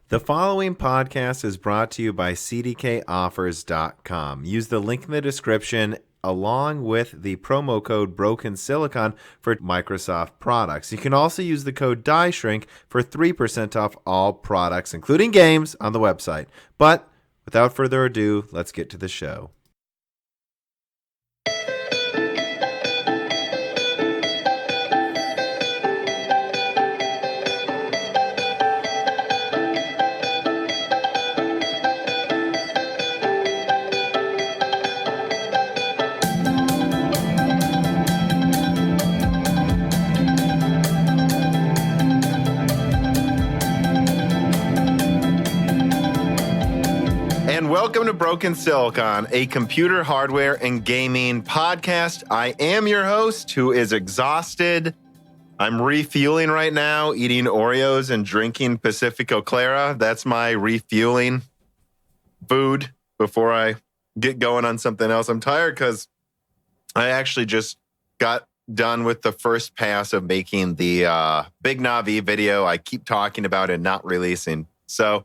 The following podcast is brought to you by CDKOffers.com. Use the link in the description along with the promo code Broken Silicon for Microsoft products. You can also use the code DieShrink for 3% off all products, including games, on the website. But without further ado, let's get to the show. And welcome to Broken Silicon, a computer hardware and gaming podcast. I am your host who is exhausted. I'm refueling right now, eating Oreos and drinking Pacifico Clara. That's my refueling food before I get going on something else. I'm tired because I actually just got done with the first pass of making the big Navi video I keep talking about and not releasing. So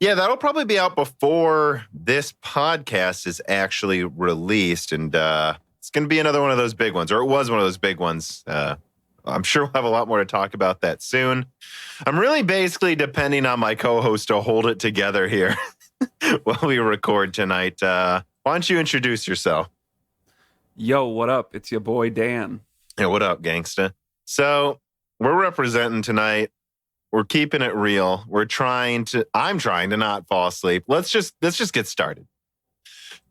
yeah, that'll probably be out before this podcast is actually released. And it's going to be another one of those big ones, or it was one of those big ones. I'm sure we'll have a lot more to talk about that soon. I'm really basically depending on my co-host to hold it together here while we record tonight. Why don't you introduce yourself? Yo, what up? It's your boy, Dan. Yeah, what up, gangsta? So we're representing tonight. We're keeping it real. I'm trying to not fall asleep. Let's just get started.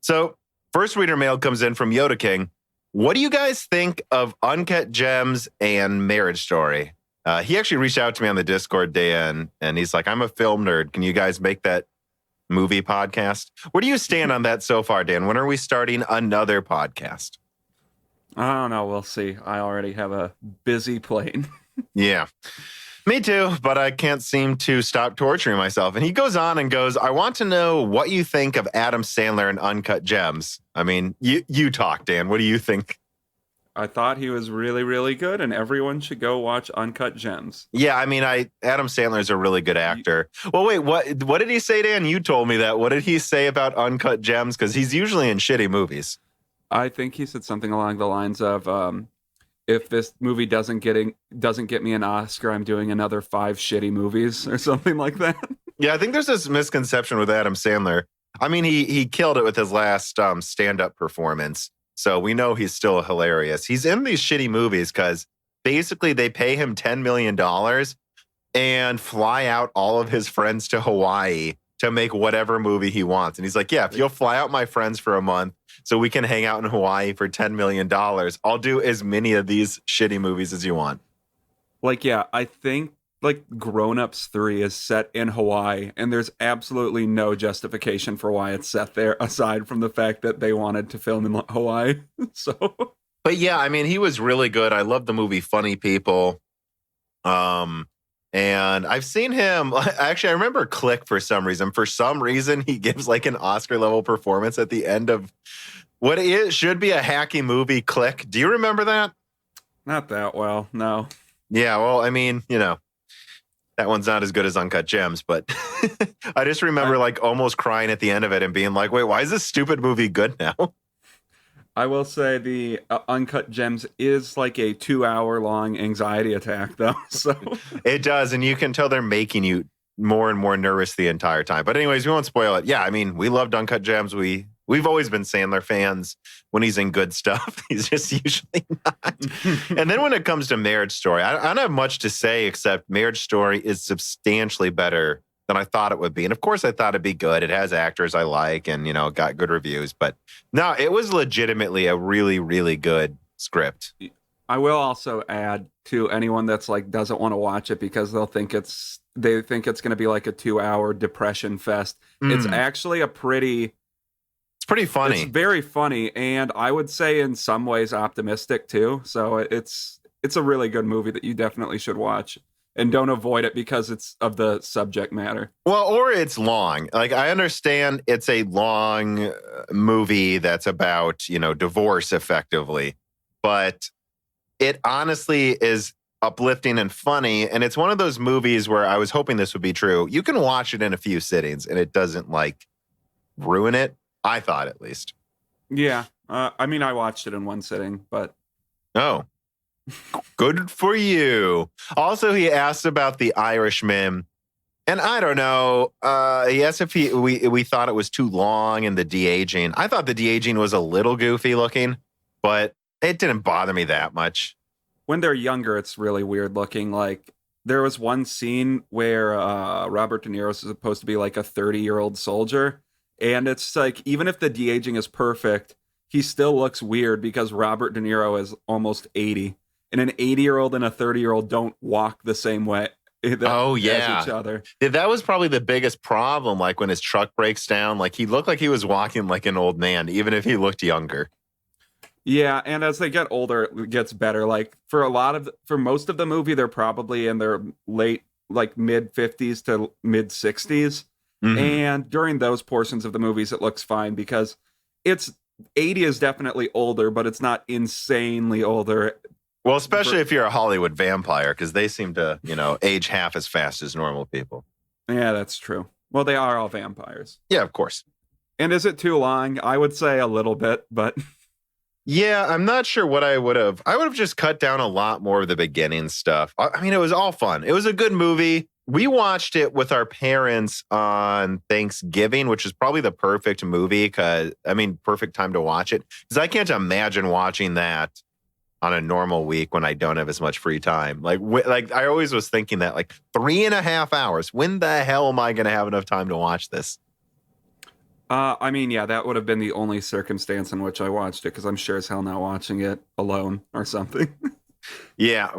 So first reader mail comes in from Yoda King. What do you guys think of Uncut Gems and Marriage Story? He actually reached out to me on the Discord, Dan, and he's like, I'm a film nerd. Can you guys make that movie podcast? Where do you stand on that so far, Dan? When are we starting another podcast? I don't know. We'll see. I already have a busy plate. Yeah. Me too, but I can't seem to stop torturing myself. And he goes on and goes, I want to know what you think of Adam Sandler and Uncut Gems. I mean, you talk, Dan. What do you think? I thought he was really, really good, and everyone should go watch Uncut Gems. Yeah, I mean, Adam Sandler's a really good actor. Well, wait, what did he say, Dan? You told me that. What did he say about Uncut Gems? Because he's usually in shitty movies. I think he said something along the lines of, if this movie doesn't get me an Oscar, I'm doing another 5 shitty movies or something like that. Yeah, I think there's this misconception with Adam Sandler. I mean, he killed it with his last stand-up performance. So we know he's still hilarious. He's in these shitty movies because basically they pay him $10 million and fly out all of his friends to Hawaii to make whatever movie he wants. And he's like, yeah, if you'll fly out my friends for a month so we can hang out in Hawaii for $10 million, I'll do as many of these shitty movies as you want. Like, yeah, I think like Grown Ups 3 is set in Hawaii, and there's absolutely no justification for why it's set there aside from the fact that they wanted to film in Hawaii. So, but yeah, I mean, he was really good. I love the movie Funny People. And I've seen him, actually, I remember Click for some reason. For some reason, he gives like an Oscar-level performance at the end of what should be a hacky movie, Click. Do you remember that? Not that well, no. Yeah, well, I mean, that one's not as good as Uncut Gems, but I just remember like almost crying at the end of it and being like, wait, why is this stupid movie good now? I will say the Uncut Gems is like a 2-hour-long anxiety attack, though. So it does, and you can tell they're making you more and more nervous the entire time. But anyways, we won't spoil it. Yeah, I mean, we loved Uncut Gems. We've always been Sandler fans when he's in good stuff. He's just usually not. And then when it comes to Marriage Story, I don't have much to say except Marriage Story is substantially better than I thought it would be. And of course, I thought it'd be good. It has actors I like and, got good reviews. But no, it was legitimately a really, really good script. I will also add to anyone that's like doesn't want to watch it because they think it's going to be like a 2-hour depression fest. It's actually it's pretty funny. It's very funny, and I would say in some ways optimistic too. So it's a really good movie that you definitely should watch. And don't avoid it because it's of the subject matter. Well, or it's long. Like, I understand it's a long movie that's about, divorce effectively. But it honestly is uplifting and funny. And it's one of those movies where I was hoping this would be true. You can watch it in a few sittings and it doesn't like ruin it. I thought, at least. Yeah. I mean, I watched it in one sitting, but. Oh, good for you. Also, he asked about The Irishman. And I don't know. He asked if we thought it was too long and the de-aging. I thought the de-aging was a little goofy looking, but it didn't bother me that much. When they're younger, it's really weird looking. Like, there was one scene where Robert De Niro is supposed to be like a 30-year-old soldier. And it's like, even if the de-aging is perfect, he still looks weird because Robert De Niro is almost 80. And an 80-year-old and a 30-year-old don't walk the same way. As each other. That was probably the biggest problem. Like when his truck breaks down, like he looked like he was walking like an old man, even if he looked younger. Yeah, and as they get older, it gets better. Like for most of the movie, they're probably in their late, like mid 50s to mid 60s. Mm-hmm. And during those portions of the movies, it looks fine because 80 is definitely older, but it's not insanely older. Well, especially if you're a Hollywood vampire, because they seem to, age half as fast as normal people. Yeah, that's true. Well, they are all vampires. Yeah, of course. And is it too long? I would say a little bit, but... Yeah, I'm not sure what I would have. I would have just cut down a lot more of the beginning stuff. I mean, it was all fun. It was a good movie. We watched it with our parents on Thanksgiving, which is probably the perfect movie perfect time to watch it. Because I can't imagine watching that on a normal week when I don't have as much free time. Like I always was thinking that 3.5 hours, when the hell am I going to have enough time to watch this? I mean, yeah, that would have been the only circumstance in which I watched it because I'm sure as hell not watching it alone or something. Yeah.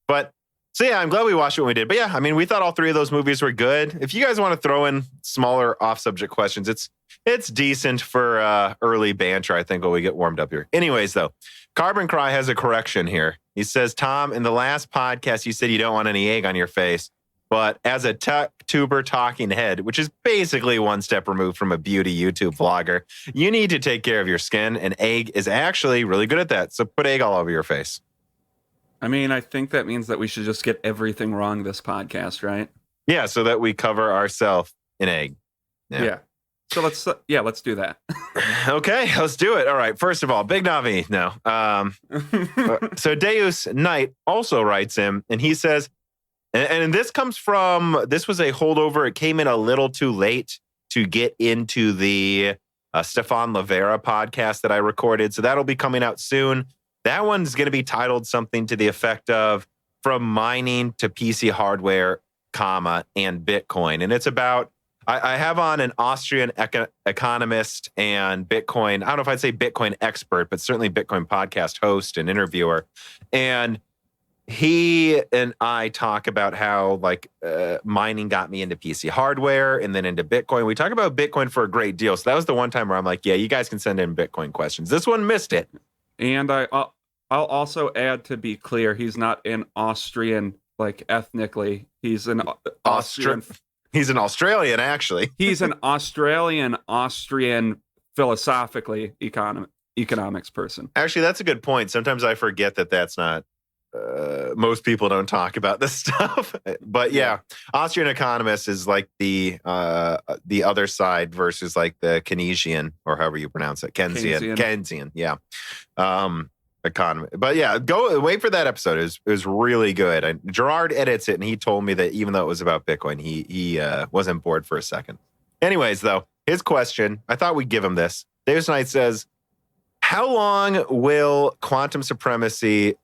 But so yeah, I'm glad we watched it when we did. But yeah, I mean, we thought all three of those movies were good. If you guys want to throw in smaller off-subject questions, it's decent for early banter, I think, while we get warmed up here. Anyways, though, Carbon Cry has a correction here. He says, Tom, in the last podcast, you said you don't want any egg on your face. But as a tech tuber talking head, which is basically one step removed from a beauty YouTube vlogger, you need to take care of your skin, and egg is actually really good at that. So put egg all over your face. I mean, I think that means that we should just get everything wrong this podcast, right? Yeah, so that we cover ourselves in egg. Yeah. So let's do that. Okay, let's do it. All right. First of all, Big Navi. No. So Deus Knight also writes him, and he says, and this was a holdover. It came in a little too late to get into the Stefan Livera podcast that I recorded. So that'll be coming out soon. That one's going to be titled something to the effect of From Mining to PC Hardware, and Bitcoin. And it's about, I have on an Austrian economist and Bitcoin, I don't know if I'd say Bitcoin expert, but certainly Bitcoin podcast host and interviewer. And he and I talk about how mining got me into PC hardware and then into Bitcoin. We talk about Bitcoin for a great deal. So that was the one time where I'm like, yeah, you guys can send in Bitcoin questions. This one missed it. And I'll also add, to be clear, he's not an Austrian, ethnically. He's an Austrian. He's an Australian, actually. He's an Australian philosophically economics person. Actually, that's a good point. Sometimes I forget that that's not, most people don't talk about this stuff. But yeah, Austrian economist is like the other side versus like the Keynesian, or however you pronounce it. Keynesian. Yeah. Economy. But yeah, go wait for that episode. It was really good. And Gerard edits it, and he told me that even though it was about Bitcoin, he wasn't bored for a second. Anyways, though, his question, I thought we'd give him this. Davis Knight says, how long until quantum supremacy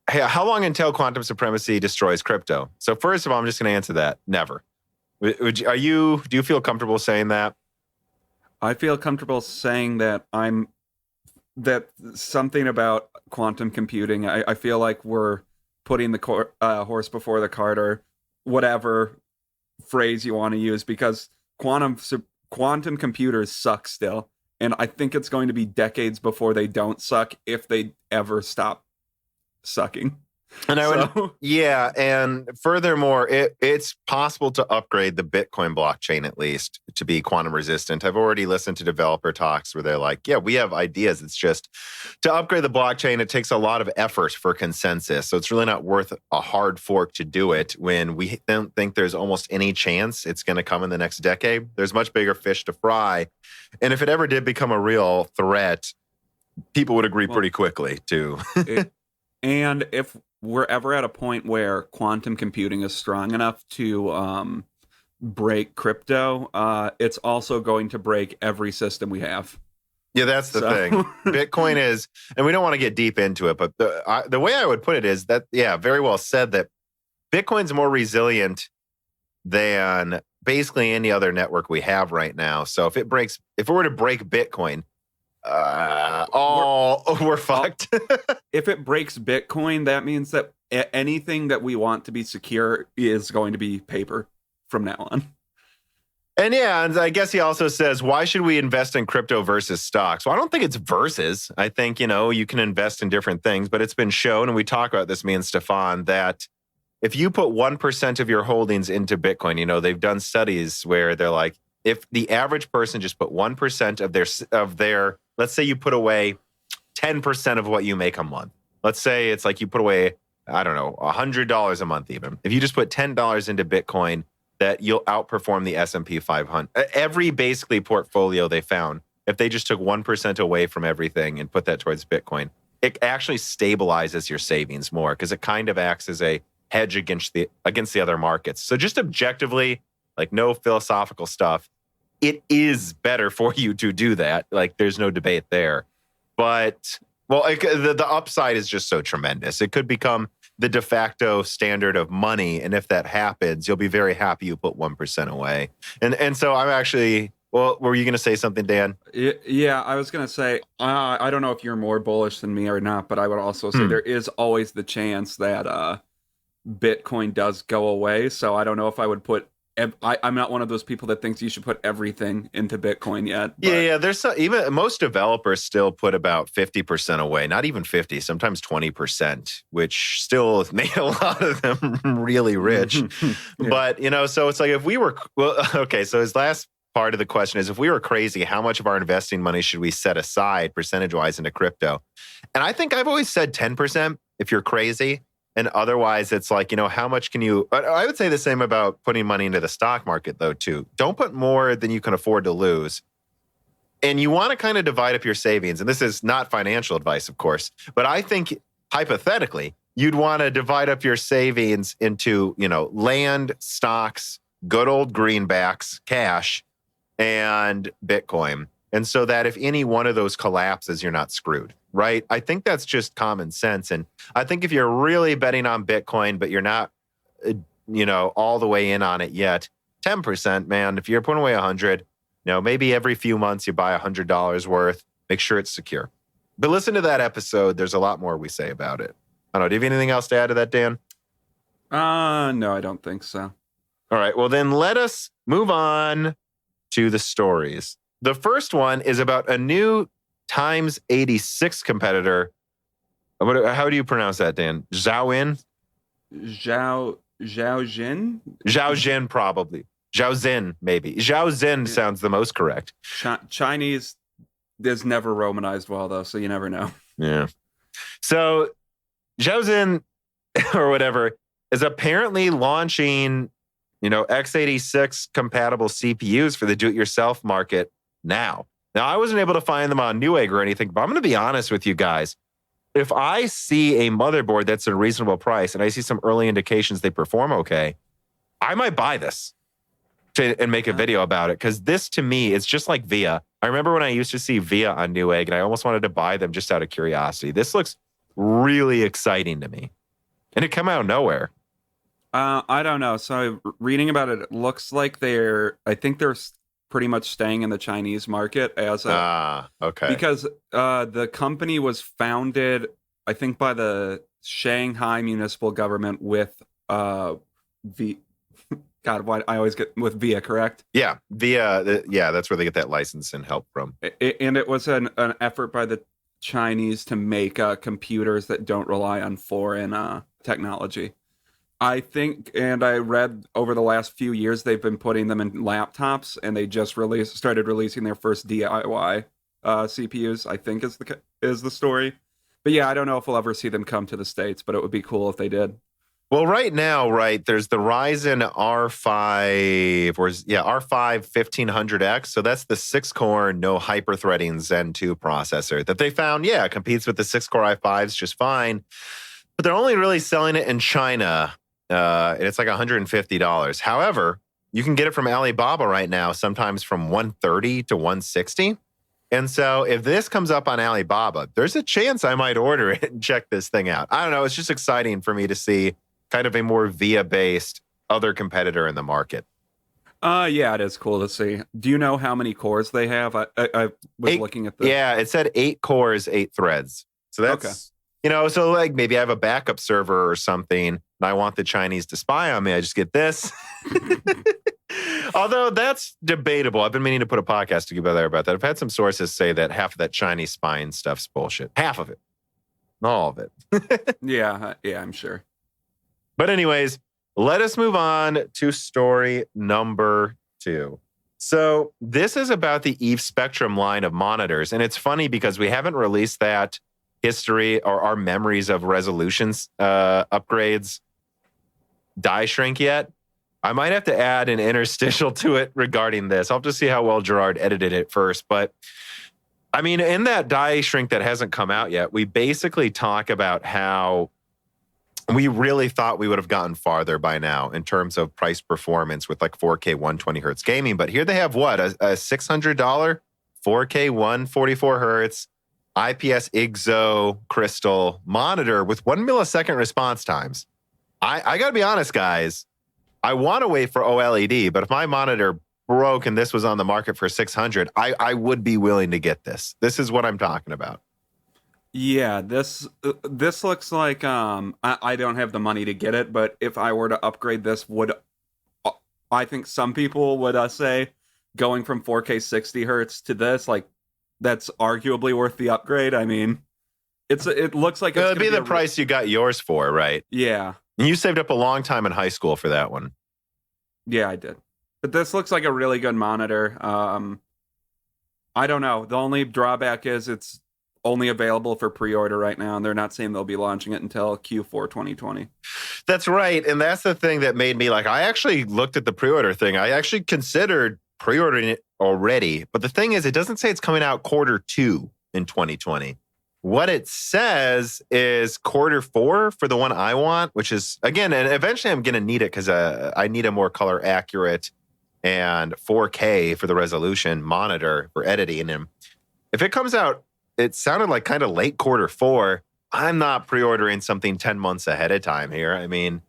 destroys crypto? So first of all, I'm just going to answer that. Never. Do you feel comfortable saying that? I feel comfortable saying that that something about quantum computing, I feel like we're putting the horse before the cart, or whatever phrase you want to use, because quantum computers suck still. And I think it's going to be decades before they don't suck, if they ever stop sucking. And and furthermore, it's possible to upgrade the Bitcoin blockchain at least to be quantum resistant. I've already listened to developer talks where they're like, yeah, we have ideas. It's just to upgrade the blockchain, it takes a lot of effort for consensus. So it's really not worth a hard fork to do it when we don't think there's almost any chance it's going to come in the next decade. There's much bigger fish to fry. And if it ever did become a real threat, people would agree pretty quickly too. And if we're ever at a point where quantum computing is strong enough to break crypto, it's also going to break every system we have. Yeah, that's the thing. Bitcoin is, and we don't want to get deep into it, but the way I would put it is that, yeah, very well said, that Bitcoin's more resilient than basically any other network we have right now. So if it were to break Bitcoin, we're fucked. If it breaks Bitcoin, that means that anything that we want to be secure is going to be paper from now on. And I guess he also says, why should we invest in crypto versus stocks? Well, I don't think it's versus. I think, you can invest in different things, but it's been shown, and we talk about this, me and Stefan, that if you put 1% of your holdings into Bitcoin, they've done studies where they're like, if the average person just put 1% of their, let's say you put away 10% of what you make a month. Let's say it's like you put away, I don't know, $100 a month even. If you just put $10 into Bitcoin, that you'll outperform the S&P 500. Every basically portfolio they found, if they just took 1% away from everything and put that towards Bitcoin, it actually stabilizes your savings more because it kind of acts as a hedge against the other markets. So just objectively, like no philosophical stuff, it is better for you to do that. Like there's no debate there. But, the upside is just so tremendous. It could become the de facto standard of money. And if that happens, you'll be very happy you put 1% away. And so I'm actually, were you going to say something, Dan? Yeah, I was going to say, I don't know if you're more bullish than me or not, but I would also say there is always the chance that Bitcoin does go away. So I don't know if I would put, I'm not one of those people that thinks you should put everything into Bitcoin yet. But. Yeah. There's even most developers still put about 50% away, not even 50, sometimes 20%, which still made a lot of them really rich. Yeah. But, so it's like if we were, so his last part of the question is, if we were crazy, how much of our investing money should we set aside percentage-wise into crypto? And I think I've always said 10% if you're crazy. And otherwise, it's like, how much can you... I would say the same about putting money into the stock market, though, too. Don't put more than you can afford to lose. And you want to kind of divide up your savings. And this is not financial advice, of course. But I think, hypothetically, you'd want to divide up your savings into, land, stocks, good old greenbacks, cash, and Bitcoin. And so that if any one of those collapses, you're not screwed. Right? I think that's just common sense. And I think if you're really betting on Bitcoin, but you're not, all the way in on it yet, 10%, man, if you're putting away 100, maybe every few months you buy $100 worth, make sure it's secure. But listen to that episode. There's a lot more we say about it. I don't know. Do you have anything else to add to that, Dan? No, I don't think so. All right. Well, then let us move on to the stories. The first one is about a new Times 86 competitor. How do you pronounce that, Dan? Zhao Zhen? Zhao Zhen, probably. Zhao Zhen, maybe. Zhao Zhen sounds the most correct. Chinese is never Romanized well, though, so you never know. Yeah. So Zhao Zhen, or whatever, is apparently launching, x86 compatible CPUs for the do-it-yourself market now. Now, I wasn't able to find them on Newegg or anything, but I'm going to be honest with you guys. If I see a motherboard that's at a reasonable price and I see some early indications they perform okay, I might buy this and make a video about it. Because this, to me, it's just like VIA. I remember when I used to see VIA on Newegg, and I almost wanted to buy them just out of curiosity. This looks really exciting to me. And it came out of nowhere. I don't know. So reading about it, it looks like they're pretty much staying in the Chinese market okay. Because the company was founded, I think, by the Shanghai municipal government with God, why I always get with VIA, correct? Yeah, VIA. That's where they get that license and help from. And it was an effort by the Chinese to make computers that don't rely on foreign technology. I think, and I read over the last few years, they've been putting them in laptops, and they just started releasing their first DIY CPUs, I think is the story. But yeah, I don't know if we'll ever see them come to the States, but it would be cool if they did. Well, right now, there's the Ryzen R5, R5 1500X. So that's the 6-core, no hyper-threading Zen 2 processor that they found, competes with the 6-core i5s just fine. But they're only really selling it in China. And it's like $150. However, you can get it from Alibaba right now, sometimes from $130 to $160. And so if this comes up on Alibaba, there's a chance I might order it and check this thing out. I don't know. It's just exciting for me to see kind of a more VIA-based other competitor in the market. Yeah, it is cool to see. Do you know how many cores they have? I was looking at this. Yeah, it said 8 cores, 8 threads. So that's, so like maybe I have a backup server or something and I want the Chinese to spy on me. I just get this. Although that's debatable. I've been meaning to put a podcast together about that. I've had some sources say that half of that Chinese spying stuff's bullshit. Half of it. Not all of it. Yeah, I'm sure. But anyways, let us move on to story number 2. So this is about the Eve Spectrum line of monitors. And it's funny because we haven't released that history or our memories of resolutions upgrades die shrink yet. I might have to add an interstitial to it regarding this. I'll have to see how well Gerard edited it first. But I mean, in that die shrink that hasn't come out yet, we basically talk about how we really thought we would have gotten farther by now in terms of price performance with like 4K 120 hertz gaming. But here they have what? A $600 4K 144 hertz IPS IGZO crystal monitor with 1 millisecond response times. I got to be honest, guys. I want to wait for OLED, but if my monitor broke and this was on the market for $600, I would be willing to get this. This is what I'm talking about. Yeah, this looks like I don't have the money to get it, but if I were to upgrade this, I think some people would say going from 4K 60 hertz to this, like that's arguably worth the upgrade. I mean, it looks like it'd be the price you got yours for, right? Yeah. And you saved up a long time in high school for that one. Yeah, I did. But this looks like a really good monitor. I don't know. The only drawback is it's only available for pre-order right now, and they're not saying they'll be launching it until Q4 2020. That's right, and that's the thing that made me I actually looked at the pre-order thing. I actually considered pre-ordering it already, but the thing is, it doesn't say it's coming out Q2 in 2020. What it says is Q4 for the one I want, which is, again, and eventually I'm going to need it because I need a more color accurate and 4K for the resolution monitor for editing. And if it comes out, it sounded like kind of late Q4. I'm not pre-ordering something 10 months ahead of time here. I mean,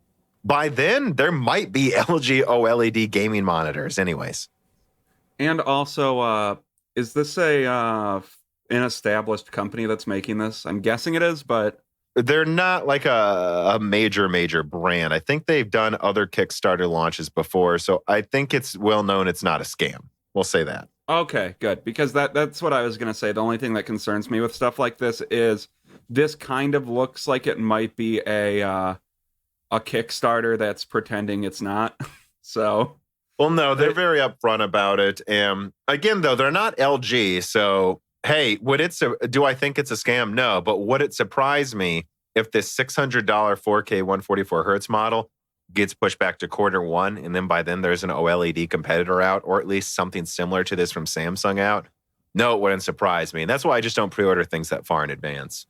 by then, there might be LG OLED gaming monitors anyways. And also, is this an established company that's making this? I'm guessing it is, but they're not like a major brand. I think they've done other Kickstarter launches before, so I think it's well known it's not a scam. We'll say that. Okay, good. Because that's what I was going to say. The only thing that concerns me with stuff like this is this kind of looks like it might be a Kickstarter that's pretending it's not. So, well, no, they're very upfront about it. And again, though, they're not LG. So, hey, do I think it's a scam? No. But would it surprise me if this $600 4K 144 hertz model gets pushed back to Q1, and then by then there's an OLED competitor out, or at least something similar to this from Samsung out? No, it wouldn't surprise me. And that's why I just don't pre-order things that far in advance.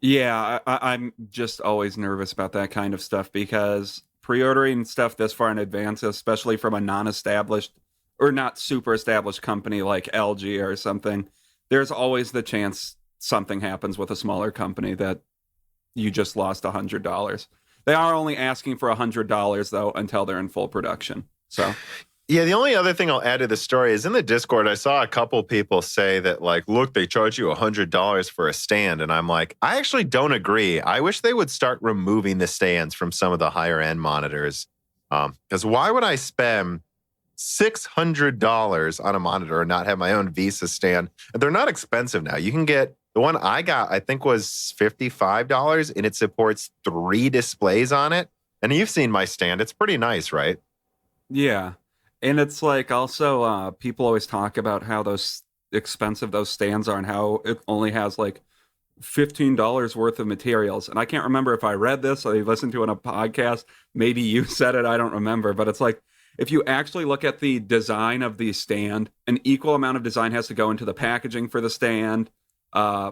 Yeah, I'm just always nervous about that kind of stuff because pre-ordering stuff this far in advance, especially from a non-established or not super established company like LG or something, there's always the chance something happens with a smaller company that you just lost $100. They are only asking for $100 though until they're in full production. So, yeah, the only other thing I'll add to the story is in the Discord, I saw a couple people say that, look, they charge you $100 for a stand. And I'm like, I actually don't agree. I wish they would start removing the stands from some of the higher end monitors. Because why would I spend $600 on a monitor and not have my own Visa stand? And they're not expensive now. You can get The one I got, I think, was $55, and it supports 3 displays on it. And you've seen my stand. It's pretty nice, right? Yeah. And it's like also people always talk about how expensive those stands are and how it only has like $15 worth of materials. And I can't remember if I read this or I listened to it on a podcast. Maybe you said it, I don't remember. But it's like, if you actually look at the design of the stand, an equal amount of design has to go into the packaging for the stand,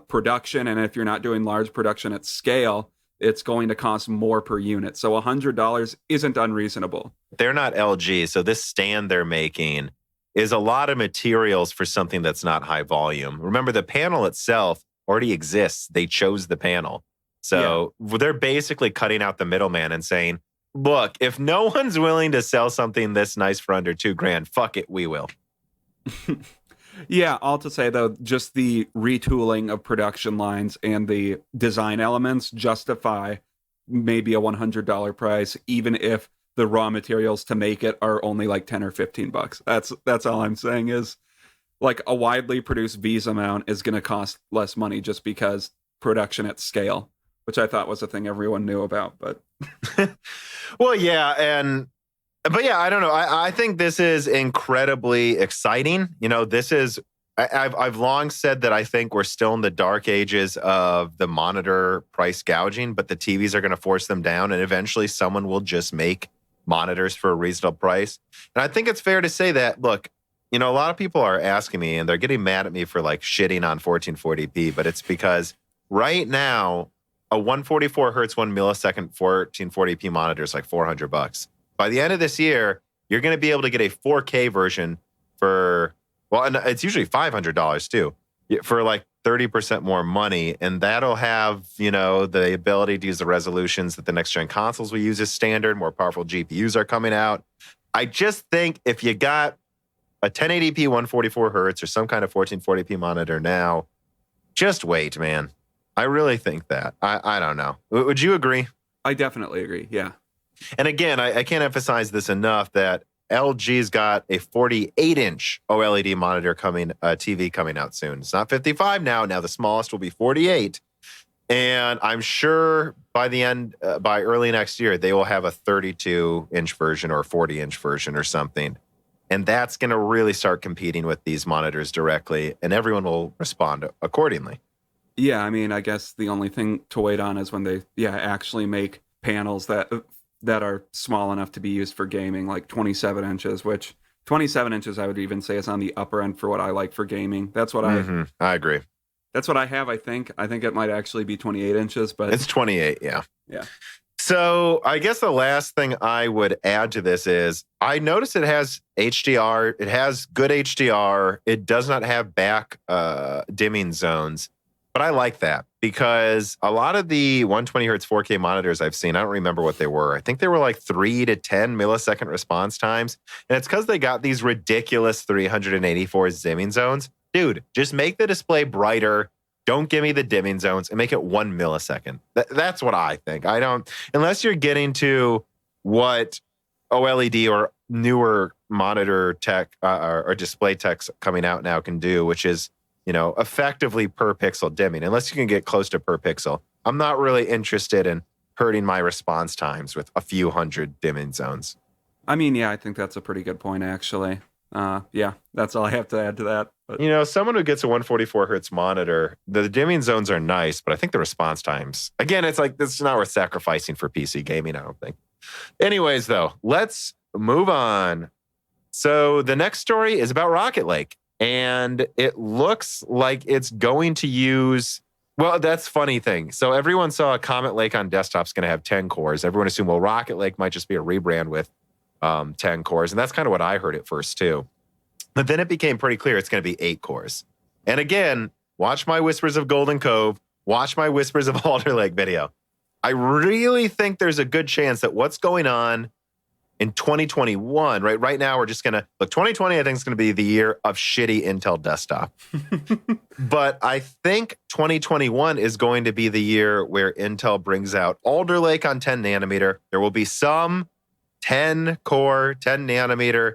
production. And if you're not doing large production at scale, it's going to cost more per unit. So $100 isn't unreasonable. They're not LG. So this stand they're making is a lot of materials for something that's not high volume. Remember, the panel itself already exists. They chose the panel. So they're basically cutting out the middleman and saying, look, if no one's willing to sell something this nice for under $2,000, fuck it, we will. Yeah, all to say, though, just the retooling of production lines and the design elements justify maybe a $100 price, even if the raw materials to make it are only like 10 or 15 bucks. That's all I'm saying is, like, a widely produced Visa mount is going to cost less money just because production at scale, which I thought was a thing everyone knew about. But well, yeah, but yeah, I don't know. I think this is incredibly exciting. You know, this is, I've long said that I think we're still in the dark ages of the monitor price gouging, but the TVs are going to force them down, and eventually someone will just make monitors for a reasonable price. And I think it's fair to say that, look, you know, a lot of people are asking me and they're getting mad at me for like shitting on 1440p, but it's because right now, a 144 hertz, 1 millisecond 1440p monitor is like $400. By the end of this year, you're going to be able to get a 4K version for, well, and it's usually $500 too, for like 30% more money. And that'll have, you know, the ability to use the resolutions that the next gen consoles will use as standard. More powerful GPUs are coming out. I just think if you got a 1080p 144 hertz or some kind of 1440p monitor now, just wait, man. I really think that. I don't know. Would you agree? I definitely agree. Yeah. And again, I can't emphasize this enough that LG's got a 48-inch OLED monitor TV coming out soon. It's not 55 now. Now the smallest will be 48. And I'm sure by early next year, they will have a 32-inch version or 40-inch version or something. And that's going to really start competing with these monitors directly, and everyone will respond accordingly. Yeah, I mean, I guess the only thing to wait on is when they actually make panels that are small enough to be used for gaming, like 27 inches, which 27 inches I would even say is on the upper end for what I like for gaming. That's what I agree. That's what I have, I think. I think it might actually be 28 inches, but it's 28, yeah. Yeah. So I guess the last thing I would add to this is I noticed it has HDR. It has good HDR. It does not have back dimming zones. But I like that because a lot of the 120 hertz 4K monitors I've seen, I don't remember what they were. I think they were like 3 to 10 millisecond response times. And it's because they got these ridiculous 384 dimming zones. Dude, just make the display brighter. Don't give me the dimming zones and make it 1 millisecond. That's what I think. I don't, unless you're getting to what OLED or newer monitor tech or display techs coming out now can do, which is, you know, effectively per pixel dimming. Unless you can get close to per pixel, I'm not really interested in hurting my response times with a few hundred dimming zones. I mean, yeah, I think that's a pretty good point, actually. Yeah, that's all I have to add to that. But, you know, someone who gets a 144 hertz monitor, the dimming zones are nice, but I think the response times, again, it's like, this is not worth sacrificing for PC gaming, I don't think. Anyways, though, let's move on. So the next story is about Rocket Lake. And it looks like it's going to use, well, that's funny thing. So everyone saw Comet Lake on desktop's going to have 10 cores. Everyone assumed, well, Rocket Lake might just be a rebrand with 10 cores. And that's kind of what I heard at first, too. But then it became pretty clear it's going to be 8 cores. And again, watch my Whispers of Golden Cove, watch my Whispers of Alder Lake video. I really think there's a good chance that what's going on in 2021, right now, we're just going to look. 2020, I think, is going to be the year of shitty Intel desktop. But I think 2021 is going to be the year where Intel brings out Alder Lake on 10 nanometer. There will be some 10 core, 10 nanometer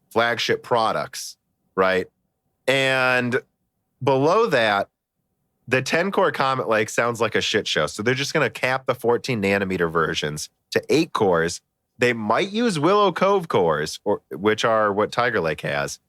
flagship products, right? And below that, the 10-core Comet Lake sounds like a shit show. So they're just going to cap the 14 nanometer versions to 8 cores. They might use Willow Cove cores, which are what Tiger Lake has.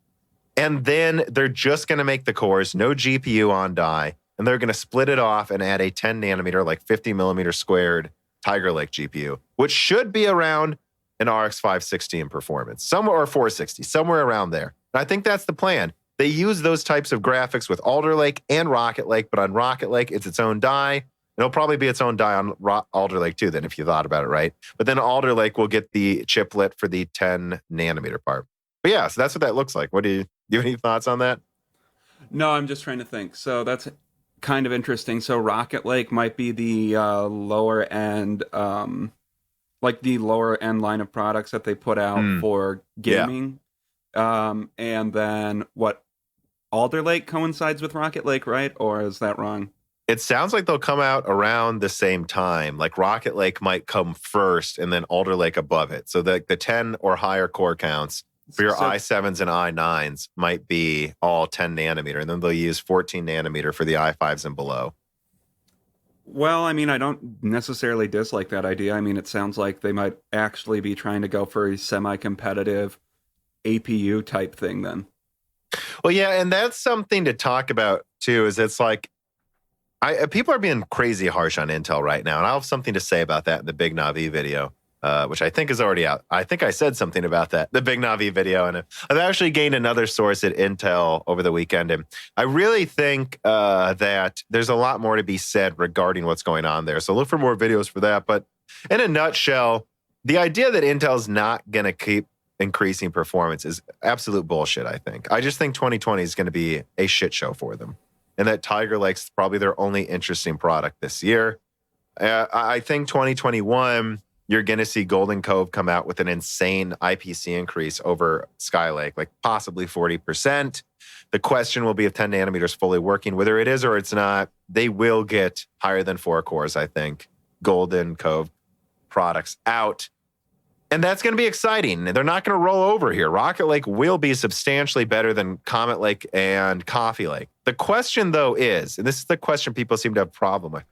And then they're just going to make the cores, no GPU on die. And they're going to split it off and add a 10 nanometer, like 50 millimeter squared Tiger Lake GPU, which should be around an RX 560 in performance, somewhere, or 460, somewhere around there. And I think that's the plan. They use those types of graphics with Alder Lake and Rocket Lake, but on Rocket Lake, it's its own die. It'll probably be its own die on Alder Lake too, then, if you thought about it, right? But then Alder Lake will get the chiplet for the 10 nanometer part. But yeah, so that's what that looks like. Do you have any thoughts on that? No, I'm just trying to think. So that's kind of interesting. So Rocket Lake might be the lower end, like the lower end line of products that they put out for gaming. Yeah. And then what? Alder Lake coincides with Rocket Lake, right? Or is that wrong? It sounds like they'll come out around the same time. Like Rocket Lake might come first and then Alder Lake above it. So the 10 or higher core counts for your i7s and i9s might be all 10 nanometer. And then they'll use 14 nanometer for the i5s and below. Well, I mean, I don't necessarily dislike that idea. I mean, it sounds like they might actually be trying to go for a semi-competitive APU type thing then. Well, yeah, and that's something to talk about too, is it's like, people are being crazy harsh on Intel right now, and I'll have something to say about that in the Big Navi video, which I think is already out. I think I said something about that, the Big Navi video, and I've actually gained another source at Intel over the weekend, and I really think that there's a lot more to be said regarding what's going on there, so look for more videos for that. But in a nutshell, the idea that Intel's not going to keep increasing performance is absolute bullshit, I think. I just think 2020 is going to be a shit show for them. And that Tiger Lake's probably their only interesting product this year. I think 2021, you're going to see Golden Cove come out with an insane IPC increase over Skylake, like possibly 40%. The question will be if 10 nanometers fully working. Whether it is or it's not, they will get higher than 4 cores, I think, Golden Cove products out. And that's going to be exciting. They're not going to roll over here. Rocket Lake will be substantially better than Comet Lake and Coffee Lake. The question, though, is, and this is the question people seem to have a problem with,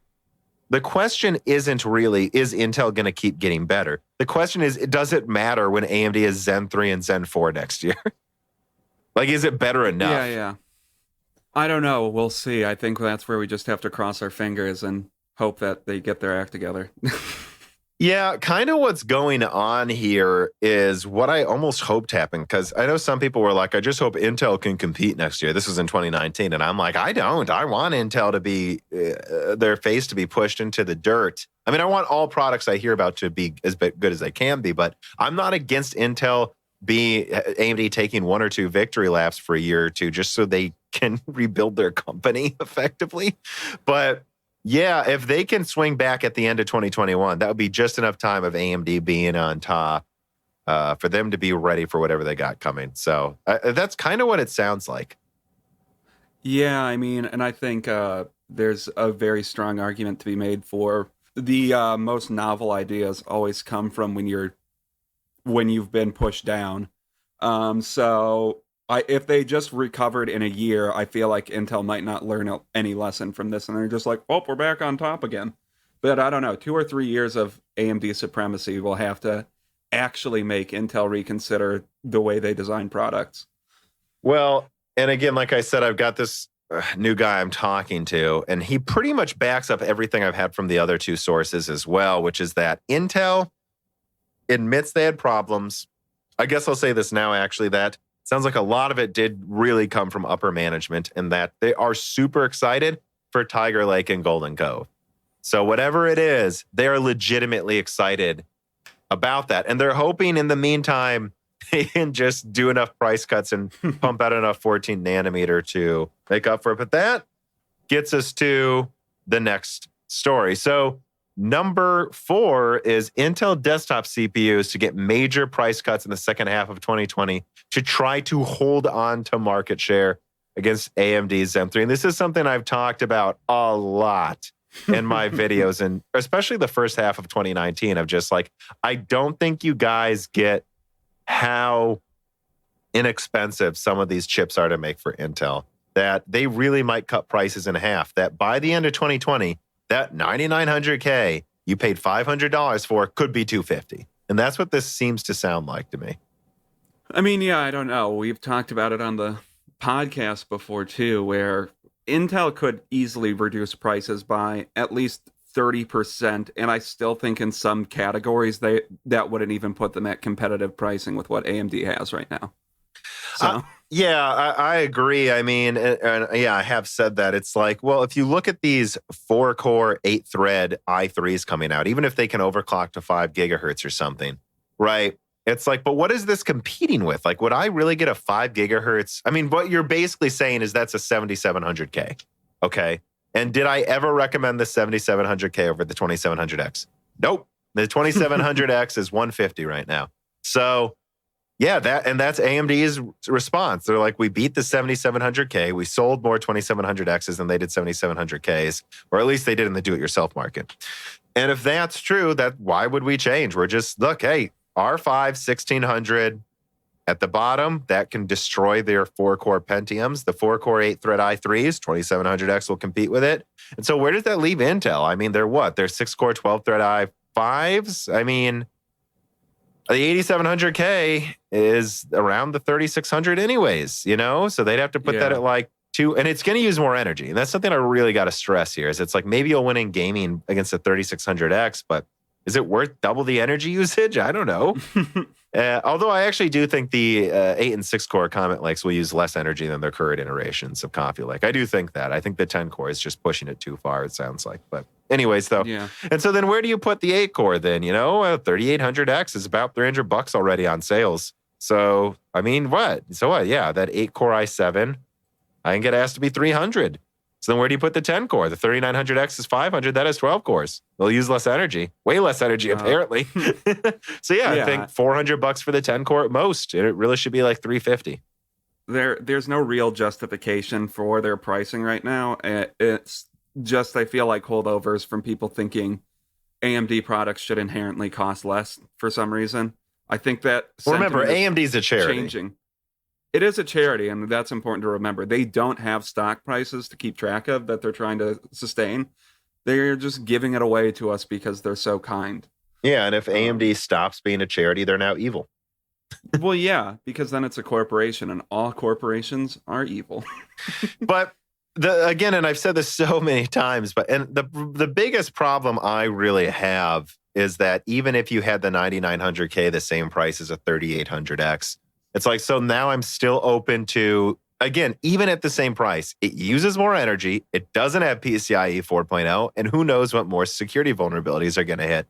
the question isn't really, is Intel going to keep getting better? The question is, does it matter when AMD is Zen 3 and Zen 4 next year? Like, is it better enough? Yeah. I don't know. We'll see. I think that's where we just have to cross our fingers and hope that they get their act together. Yeah, kind of what's going on here is what I almost hoped happened, because I know some people were like, I just hope Intel can compete next year. This was in 2019. And I'm like, I don't. I want Intel to be, their face to be pushed into the dirt. I mean, I want all products I hear about to be as good as they can be, but I'm not against Intel AMD taking 1 or 2 victory laps for a year or two just so they can rebuild their company effectively. But yeah, if they can swing back at the end of 2021, that would be just enough time of AMD being on top for them to be ready for whatever they got coming. So that's kind of what it sounds like. Yeah, I mean, and I think there's a very strong argument to be made for the most novel ideas always come from when you've been pushed down. If they just recovered in a year, I feel like Intel might not learn any lesson from this. And they're just like, oh, we're back on top again. But I don't know, 2 or 3 years of AMD supremacy will have to actually make Intel reconsider the way they design products. Well, and again, like I said, I've got this new guy I'm talking to, and he pretty much backs up everything I've had from the other 2 sources as well, which is that Intel admits they had problems. I guess I'll say this now, actually, that sounds like a lot of it did really come from upper management, and that they are super excited for Tiger Lake and Golden Cove. So whatever it is, they are legitimately excited about that. And they're hoping in the meantime, they can just do enough price cuts and pump out enough 14 nanometer to make up for it. But that gets us to the next story. So number 4 is Intel desktop CPUs to get major price cuts in the second half of 2020 to try to hold on to market share against AMD's Zen 3. And this is something I've talked about a lot in my videos, and especially the first half of 2019 of just like, I don't think you guys get how inexpensive some of these chips are to make for Intel. that they really might cut prices in half, that by the end of 2020, that 9900K you paid $500 for could be $250. And that's what this seems to sound like to me. I mean, yeah, I don't know. We've talked about it on the podcast before too, where Intel could easily reduce prices by at least 30%, and I still think in some categories that wouldn't even put them at competitive pricing with what AMD has right now. So I agree. I mean, yeah, I have said that. It's like, well, if you look at these 4-core, 8-thread i3s coming out, even if they can overclock to 5 gigahertz or something, right? It's like, but what is this competing with? Like, would I really get a 5 gigahertz? I mean, what you're basically saying is that's a 7700K. Okay. And did I ever recommend the 7700K over the 2700X? Nope. The 2700X is 150 right now. So yeah, that's AMD's response. They're like, we beat the 7700K. We sold more 2700Xs than they did 7700Ks, or at least they did in the do-it-yourself market. And if that's true, why would we change? We're just, look, hey, R5 1600 at the bottom, that can destroy their 4-core Pentiums. The 4-core 8-thread i3s, 2700X will compete with it. And so where does that leave Intel? I mean, they're what? They're 6-core 12-thread i5s? I mean, the 8700K is around the 3600 anyways, you know? So they'd have to put that at like 2, and it's going to use more energy. And that's something I really got to stress here is it's like maybe you'll win in gaming against the 3600X, but is it worth double the energy usage? I don't know. Although I actually do think the 8 and 6 core Comet Lakes will use less energy than their current iterations of Coffee Lake. I do think that. I think the 10 core is just pushing it too far, it sounds like. But anyways, though. Yeah. And so then where do you put the 8 core then? You know, 3800X is about $300 already on sales. So, I mean, what? So what? Yeah, that 8 core i7, I can get asked to be 300. So then where do you put the 10 core? The 3900X is 500. That has 12 cores. They'll use less energy, way less energy, apparently. So yeah, I think $400 for the 10 core at most. It really should be like 350. There's no real justification for their pricing right now. It's just, I feel like holdovers from people thinking AMD products should inherently cost less for some reason. I think that. Well, remember, AMD's a charity. Changing. It is a charity, and that's important to remember. They don't have stock prices to keep track of that they're trying to sustain. They're just giving it away to us because they're so kind. Yeah, and if AMD stops being a charity, they're now evil. Well, yeah, because then it's a corporation, and all corporations are evil. But again, and I've said this so many times, the biggest problem I really have is that even if you had the 9900K the same price as a 3800X, it's like, so now I'm still open to, again, even at the same price, it uses more energy, it doesn't have PCIe 4.0, and who knows what more security vulnerabilities are going to hit.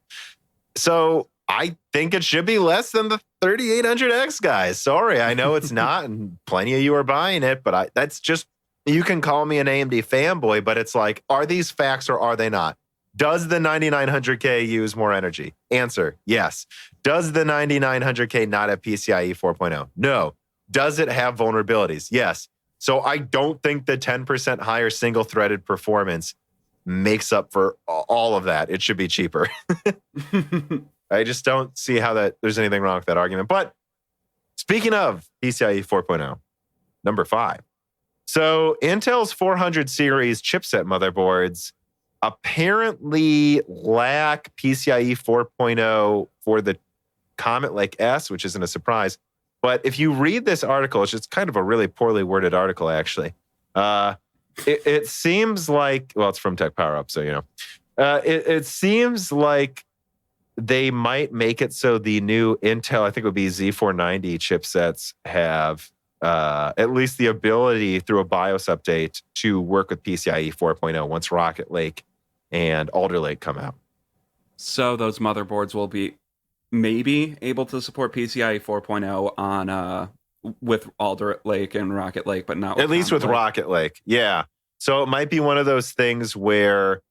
So I think it should be less than the 3800X, guys. Sorry, I know it's not, and plenty of you are buying it, but that's just, you can call me an AMD fanboy, but it's like, are these facts or are they not? Does the 9900K use more energy? Answer, yes. Does the 9900K not have PCIe 4.0? No. Does it have vulnerabilities? Yes. So I don't think the 10% higher single-threaded performance makes up for all of that. It should be cheaper. I just don't see how there's anything wrong with that argument. But speaking of PCIe 4.0, number 5. So Intel's 400 series chipset motherboards apparently lack PCIe 4.0 for the Comet Lake S, which isn't a surprise. But if you read this article, it's just kind of a really poorly worded article, actually. It seems like, well, it's from Tech Power Up, so, you know. It seems like they might make it so the new Intel, I think it would be Z490 chipsets, have at least the ability through a BIOS update to work with PCIe 4.0 once Rocket Lake and Alder Lake come out. So those motherboards will be maybe able to support PCIe 4.0 on with Alder Lake and Rocket Lake, but not with at least with Rocket Lake. Yeah. So it might be one of those things where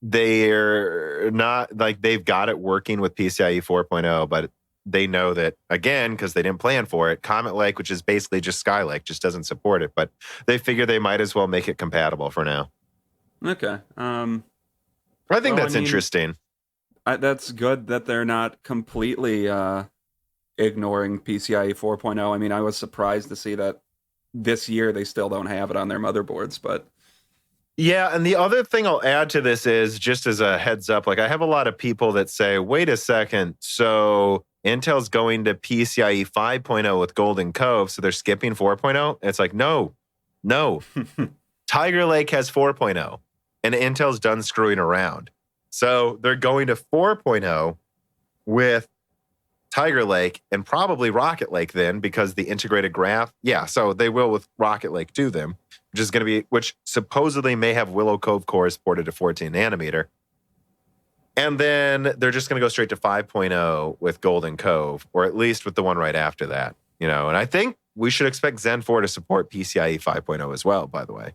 they're not like they've got it working with PCIe 4.0, but they know that, again, because they didn't plan for it, Comet Lake, which is basically just Skylake, just doesn't support it. But they figure they might as well make it compatible for now. Okay. I think that's interesting. That's good that they're not completely ignoring PCIe 4.0. I mean, I was surprised to see that this year they still don't have it on their motherboards, but Yeah, and the other thing I'll add to this is just as a heads up, like I have a lot of people that say, wait a second, so Intel's going to PCIe 5.0 with Golden Cove, so they're skipping 4.0? It's like, no. Tiger Lake has 4.0, and Intel's done screwing around. So they're going to 4.0 with Tiger Lake and probably Rocket Lake then, because the integrated graph. Yeah, so they will with Rocket Lake to them, which is going to be, which supposedly may have Willow Cove cores ported to 14 nanometer. And then they're just going to go straight to 5.0 with Golden Cove, or at least with the one right after that. And I think we should expect Zen 4 to support PCIe 5.0 as well, by the way.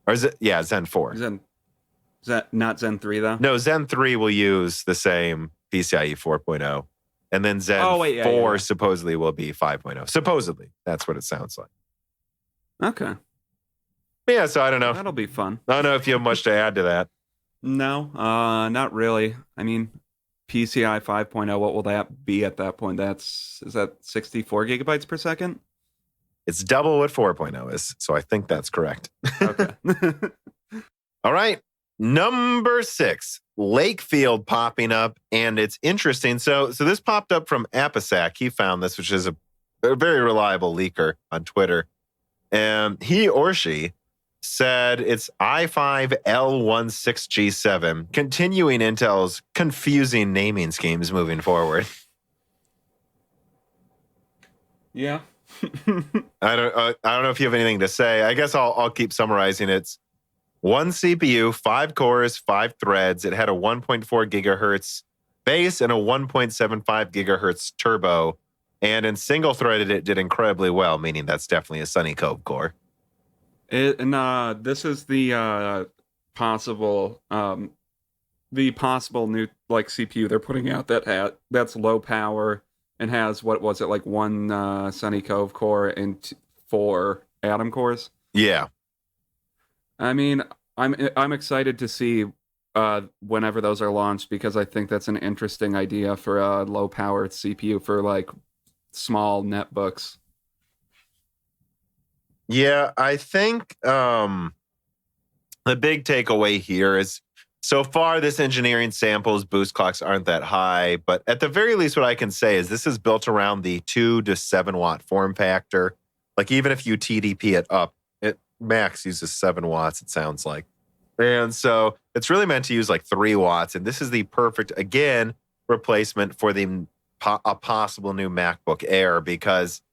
Or is it? Yeah, Zen 4. Is that not Zen 3 though? No, Zen 3 will use the same PCIe 4.0. And then Zen 4 supposedly will be 5.0. Supposedly. That's what it sounds like. Okay. Yeah, so I don't know. That'll be fun. I don't know if you have much to add to that. No, not really. I mean, PCI 5.0, what will that be at that point? Is that 64 gigabytes per second? It's double what 4.0 is, so I think that's correct. Okay. All right. Number 6, Lakefield popping up, and it's interesting. So this popped up from Apisac. He found this, which is a very reliable leaker on Twitter. And he or she said it's i5L16G7, continuing Intel's confusing naming schemes moving forward. Yeah. I don't know if you have anything to say. I guess I'll keep summarizing. It's one CPU, 5 cores, 5 threads. It had a 1.4 gigahertz base and a 1.75 gigahertz turbo. And in single threaded, it did incredibly well, meaning that's definitely a Sunny Cove core. This is the possible new like CPU they're putting out that's low power and has one Sunny Cove core and 4 Atom cores. Yeah. I mean, I'm excited to see whenever those are launched, because I think that's an interesting idea for a low powered CPU for like small netbooks. Yeah, I think the big takeaway here is so far this engineering samples boost clocks aren't that high, but at the very least what I can say is this is built around the 2 to 7 watt form factor. Like even if you TDP it up, it max uses 7 watts, it sounds like. And so it's really meant to use like 3 watts, and this is the perfect, again, replacement for a possible new MacBook Air, because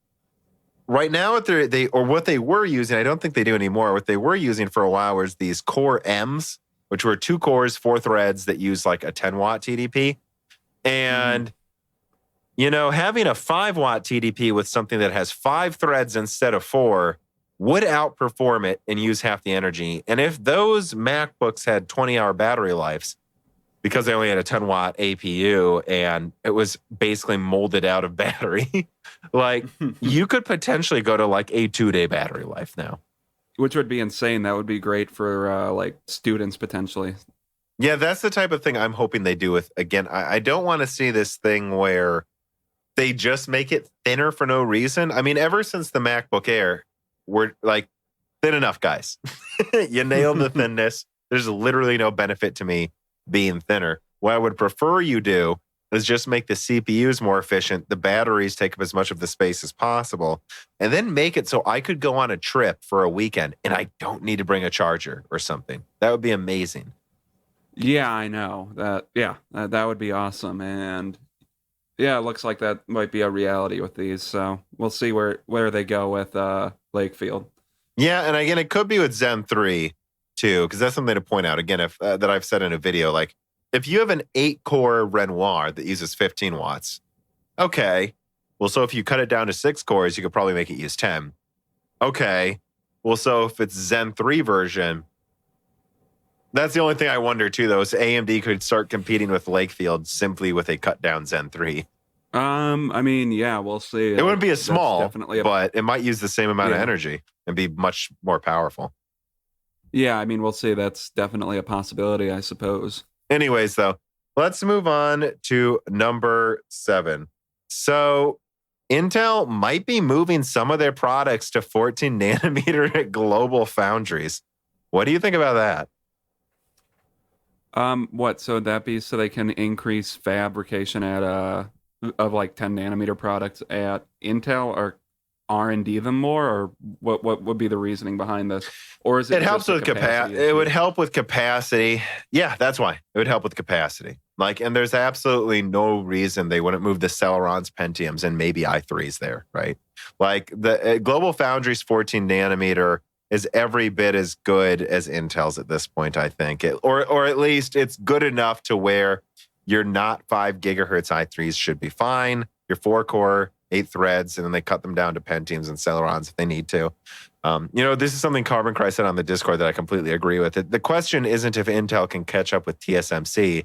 right now what they were using, I don't think they do anymore, what they were using for a while was these Core M's, which were 2 cores, 4 threads that use like a 10 watt TDP. And, having a 5 watt TDP with something that has 5 threads instead of 4 would outperform it and use half the energy. And if those MacBooks had 20-hour battery lives, because they only had a 10 watt APU and it was basically molded out of battery, like you could potentially go to like a 2-day battery life now. Which would be insane. That would be great for like students potentially. Yeah, that's the type of thing I'm hoping they do with, again, I don't want to see this thing where they just make it thinner for no reason. I mean, ever since the MacBook Air, we're like, thin enough, guys. You nailed the thinness. There's literally no benefit to me being thinner. What I would prefer you do is just make the CPUs more efficient, the batteries take up as much of the space as possible, and then make it so I could go on a trip for a weekend and I don't need to bring a charger or something. That would be amazing. Yeah, I know. That would be awesome. And yeah, it looks like that might be a reality with these. So we'll see where they go with Lakefield. Yeah, and again, it could be with Zen 3 too, because that's something to point out. Again, if that I've said in a video, like if you have an 8-core Renoir that uses 15 watts, okay. Well, so if you cut it down to 6 cores, you could probably make it use 10. Okay. Well, so if it's Zen 3 version, that's the only thing I wonder too, though, is AMD could start competing with Lakefield simply with a cut down Zen 3. I mean, yeah, we'll see. It wouldn't be as small, but it might use the same amount of energy and be much more powerful. Yeah, I mean, we'll see. That's definitely a possibility, I suppose. Anyways, though, let's move on to number 7. So Intel might be moving some of their products to 14 nanometer at Globalfoundries. What do you think about that? What? So would that be so they can increase fabrication at of like 10 nanometer products at Intel, or R&D them more, or what would be the reasoning behind this? Or is it helps with capacity? It would help with capacity. Yeah, that's why. It would help with capacity. Like, and there's absolutely no reason they wouldn't move the Celerons, Pentiums, and maybe i3s there, right? Like the Globalfoundries 14 nanometer is every bit as good as Intel's at this point, I think. Or at least it's good enough to where your not 5 gigahertz i3s should be fine. Your 4-core, 8 threads, and then they cut them down to Pentiums and Celerons if they need to. This is something Carbon Cry said on the Discord that I completely agree with. The question isn't if Intel can catch up with TSMC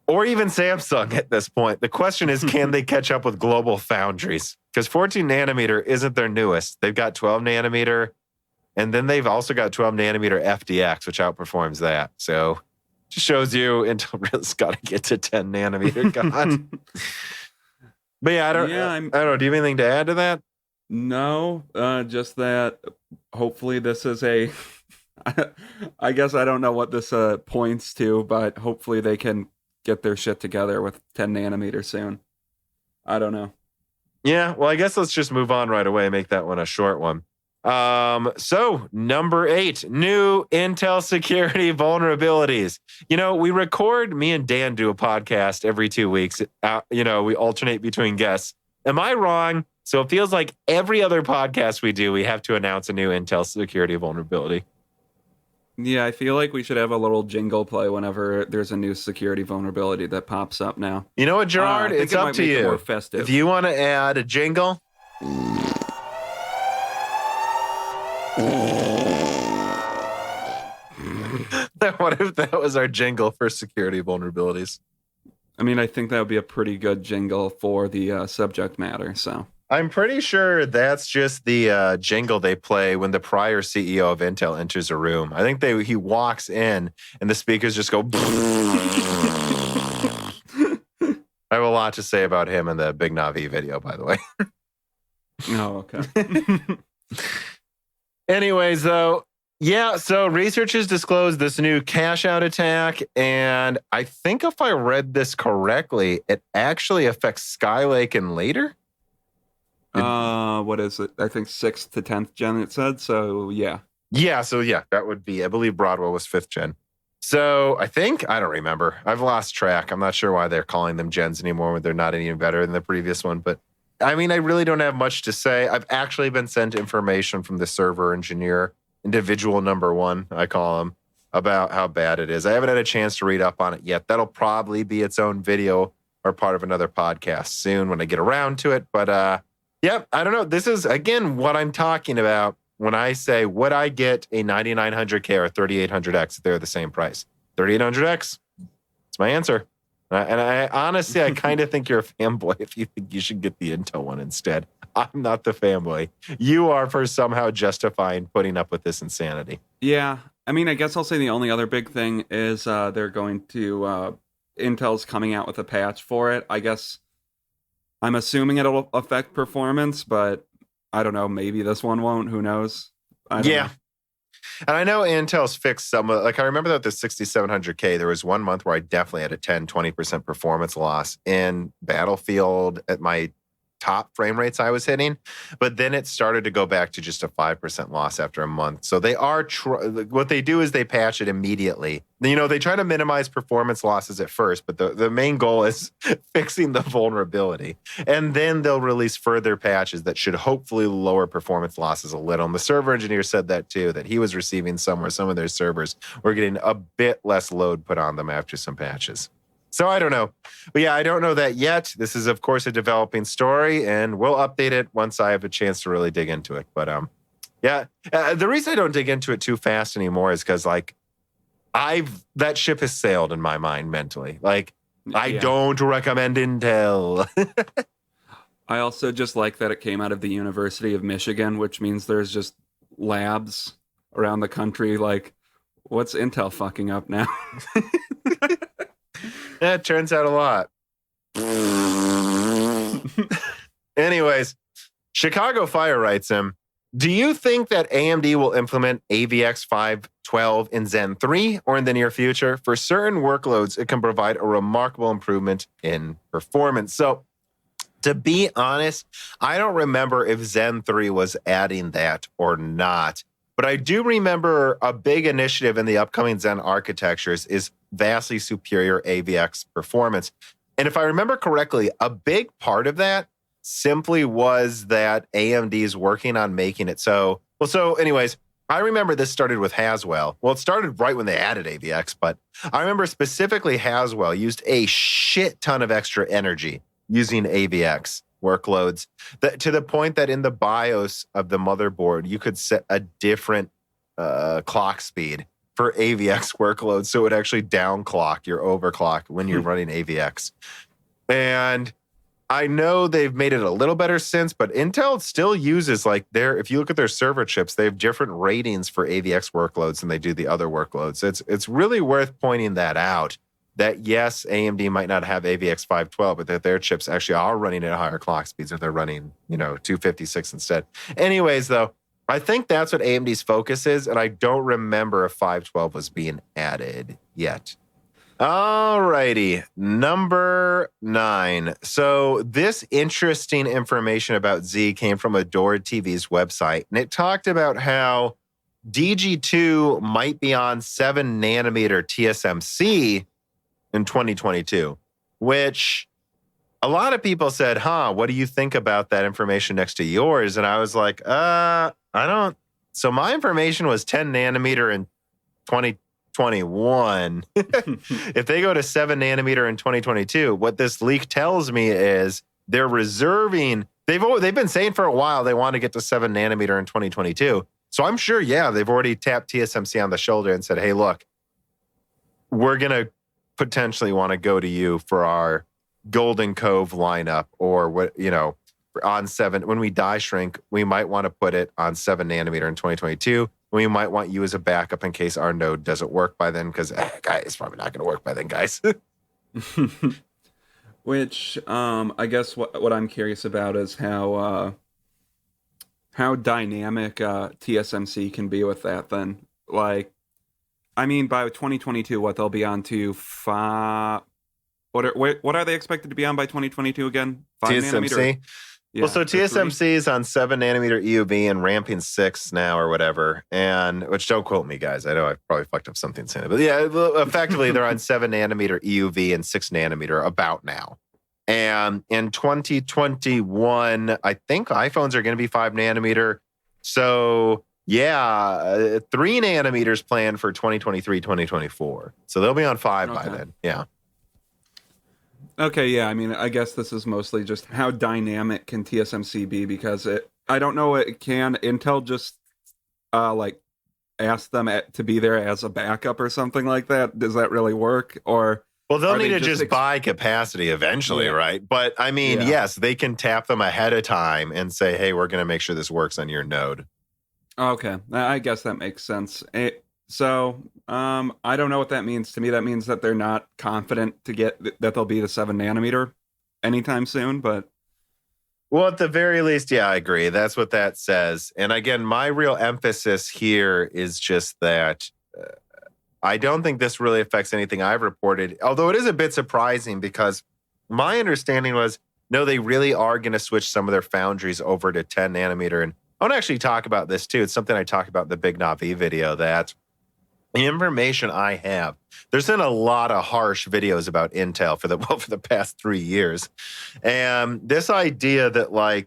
or even Samsung at this point. The question is, can they catch up with Globalfoundries? Because 14 nanometer isn't their newest. They've got 12 nanometer, and then they've also got 12 nanometer FDX, which outperforms that. So just shows you Intel really's got to get to 10 nanometer. God. But yeah, I don't know. Do you have anything to add to that? No, just that hopefully this is I guess I don't know what this points to, but hopefully they can get their shit together with 10 nanometer soon. I don't know. Yeah, well, I guess let's just move on right away and make that one a short one. So number 8, new Intel security vulnerabilities. Me and Dan do a podcast every 2 weeks. We alternate between guests. Am I wrong? So it feels like every other podcast we do, we have to announce a new Intel security vulnerability. Yeah, I feel like we should have a little jingle play whenever there's a new security vulnerability that pops up now. You know what, Gerard? It's up to you. More festive. If you want to add a jingle. What if that was our jingle for security vulnerabilities? I mean, I think that would be a pretty good jingle for the subject matter. So I'm pretty sure that's just the jingle they play when the prior CEO of Intel enters a room. I think he walks in and the speakers just go. I have a lot to say about him in the Big Navi video, by the way. Oh, okay. Anyways, though, yeah, so researchers disclosed this new cache out attack, and I think if I read this correctly, it actually affects Skylake and later. What is it? I think 6th to 10th gen, it said. So, yeah. Yeah, that would be, I believe Broadwell was 5th gen. So I don't remember. I've lost track. I'm not sure why they're calling them gens anymore when they're not any better than the previous one. But I mean, I really don't have much to say. I've actually been sent information from the server engineer, individual number 1, I call him, about how bad it is. I haven't had a chance to read up on it yet. That'll probably be its own video or part of another podcast soon when I get around to it. But yeah, I don't know. This is, again, what I'm talking about when I say, would I get a 9900K or 3800X if they're the same price? 3800X. That's my answer. And I honestly, I kind of think you're a fanboy if you think you should get the Intel one instead. I'm not the fanboy. You are for somehow justifying putting up with this insanity. Yeah. I mean, I guess I'll say the only other big thing is they're going to, Intel's coming out with a patch for it. I guess I'm assuming it'll affect performance, but I don't know. Maybe this one won't. Who knows? I don't know. And I know Intel's fixed some, like I remember that the 6700K, there was 1 month where I definitely had a 10-20% performance loss in Battlefield at my top frame rates I was hitting. But then it started to go back to just a 5% loss after a month. So they are, what they do is they patch it immediately. They try to minimize performance losses at first, but the main goal is fixing the vulnerability. And then they'll release further patches that should hopefully lower performance losses a little. And the server engineer said that too, that he was receiving some of their servers were getting a bit less load put on them after some patches. So I don't know. But yeah, I don't know that yet. This is, of course, a developing story, and we'll update it once I have a chance to really dig into it. But yeah, the reason I don't dig into it too fast anymore is because, like, that ship has sailed in my mind mentally. Like, I don't recommend Intel. I also just like that it came out of the University of Michigan, which means there's just labs around the country. Like, what's Intel fucking up now? Yeah, it turns out a lot. Anyways, Chicago Fire writes him, do you think that AMD will implement AVX 512 in Zen 3 or in the near future? For certain workloads, it can provide a remarkable improvement in performance. So, to be honest, I don't remember if Zen 3 was adding that or not. But I do remember a big initiative in the upcoming Zen architectures is vastly superior AVX performance. And if I remember correctly, a big part of that simply was that AMD is working on making it so. Well, so anyways, I remember this started with Haswell. Well, it started right when they added AVX, but I remember specifically Haswell used a shit ton of extra energy using AVX workloads to the point that in the BIOS of the motherboard, you could set a different clock speed for AVX workloads. So it would actually downclock your overclock when you're running AVX. And I know they've made it a little better since, but Intel still uses if you look at their server chips, they have different ratings for AVX workloads than they do the other workloads. It's really worth pointing that out. That yes, AMD might not have AVX 512, but that their chips actually are running at higher clock speeds if they're running, 256 instead. Anyways, though, I think that's what AMD's focus is, and I don't remember if 512 was being added yet. All righty, number 9. So this interesting information about Z came from Adored TV's website, and it talked about how DG2 might be on 7 nanometer TSMC in 2022, which a lot of people said, what do you think about that information next to yours? And I was like, I don't. So my information was 10 nanometer in 2021. If they go to 7 nanometer in 2022, what this leak tells me is they're reserving. They've been saying for a while they want to get to 7 nanometer in 2022. So I'm sure, they've already tapped TSMC on the shoulder and said, hey, look, we're going to potentially want to go to you for our Golden Cove lineup, or what, on 7. When we die shrink, we might want to put it on 7 nanometer in 2022. We might want you as a backup in case our node doesn't work by then, because it's probably not going to work by then, guys. Which I guess what I'm curious about is how dynamic TSMC can be with that then. Like, I mean, by 2022, they'll be on to 5. What are they expected to be on by 2022 again? 5 TSMC? nanometer? Yeah, well, so TSMC is on 7 nanometer EUV and ramping 6 now or whatever. And which, don't quote me, guys. I know I probably fucked up something saying it. But yeah, effectively, they're on 7 nanometer EUV and 6 nanometer about now. And in 2021, I think iPhones are going to be 5 nanometer. So 3 nanometers planned for 2023, 2024. So they'll be on 5 by then. Yeah. Okay, yeah. I mean, I guess this is mostly just how dynamic can TSMC be, because I don't know, can Intel just ask them to be there as a backup or something like that? Does that really work? Or well, they'll need to just buy capacity eventually, right? But I mean, yes, they can tap them ahead of time and say, hey, we're going to make sure this works on your node. Okay, I guess that makes sense. So I don't know what that means. To me, that means that they're not confident that they'll be the 7 nanometer anytime soon. But well, at the very least, I agree. That's what that says. And again, my real emphasis here is just that I don't think this really affects anything I've reported, although it is a bit surprising because my understanding was, no, they really are going to switch some of their foundries over to 10 nanometer. And I want to actually talk about this too. It's something I talk about in the Big Navi video, that the information I have, there's been a lot of harsh videos about Intel for the past 3 years. And this idea that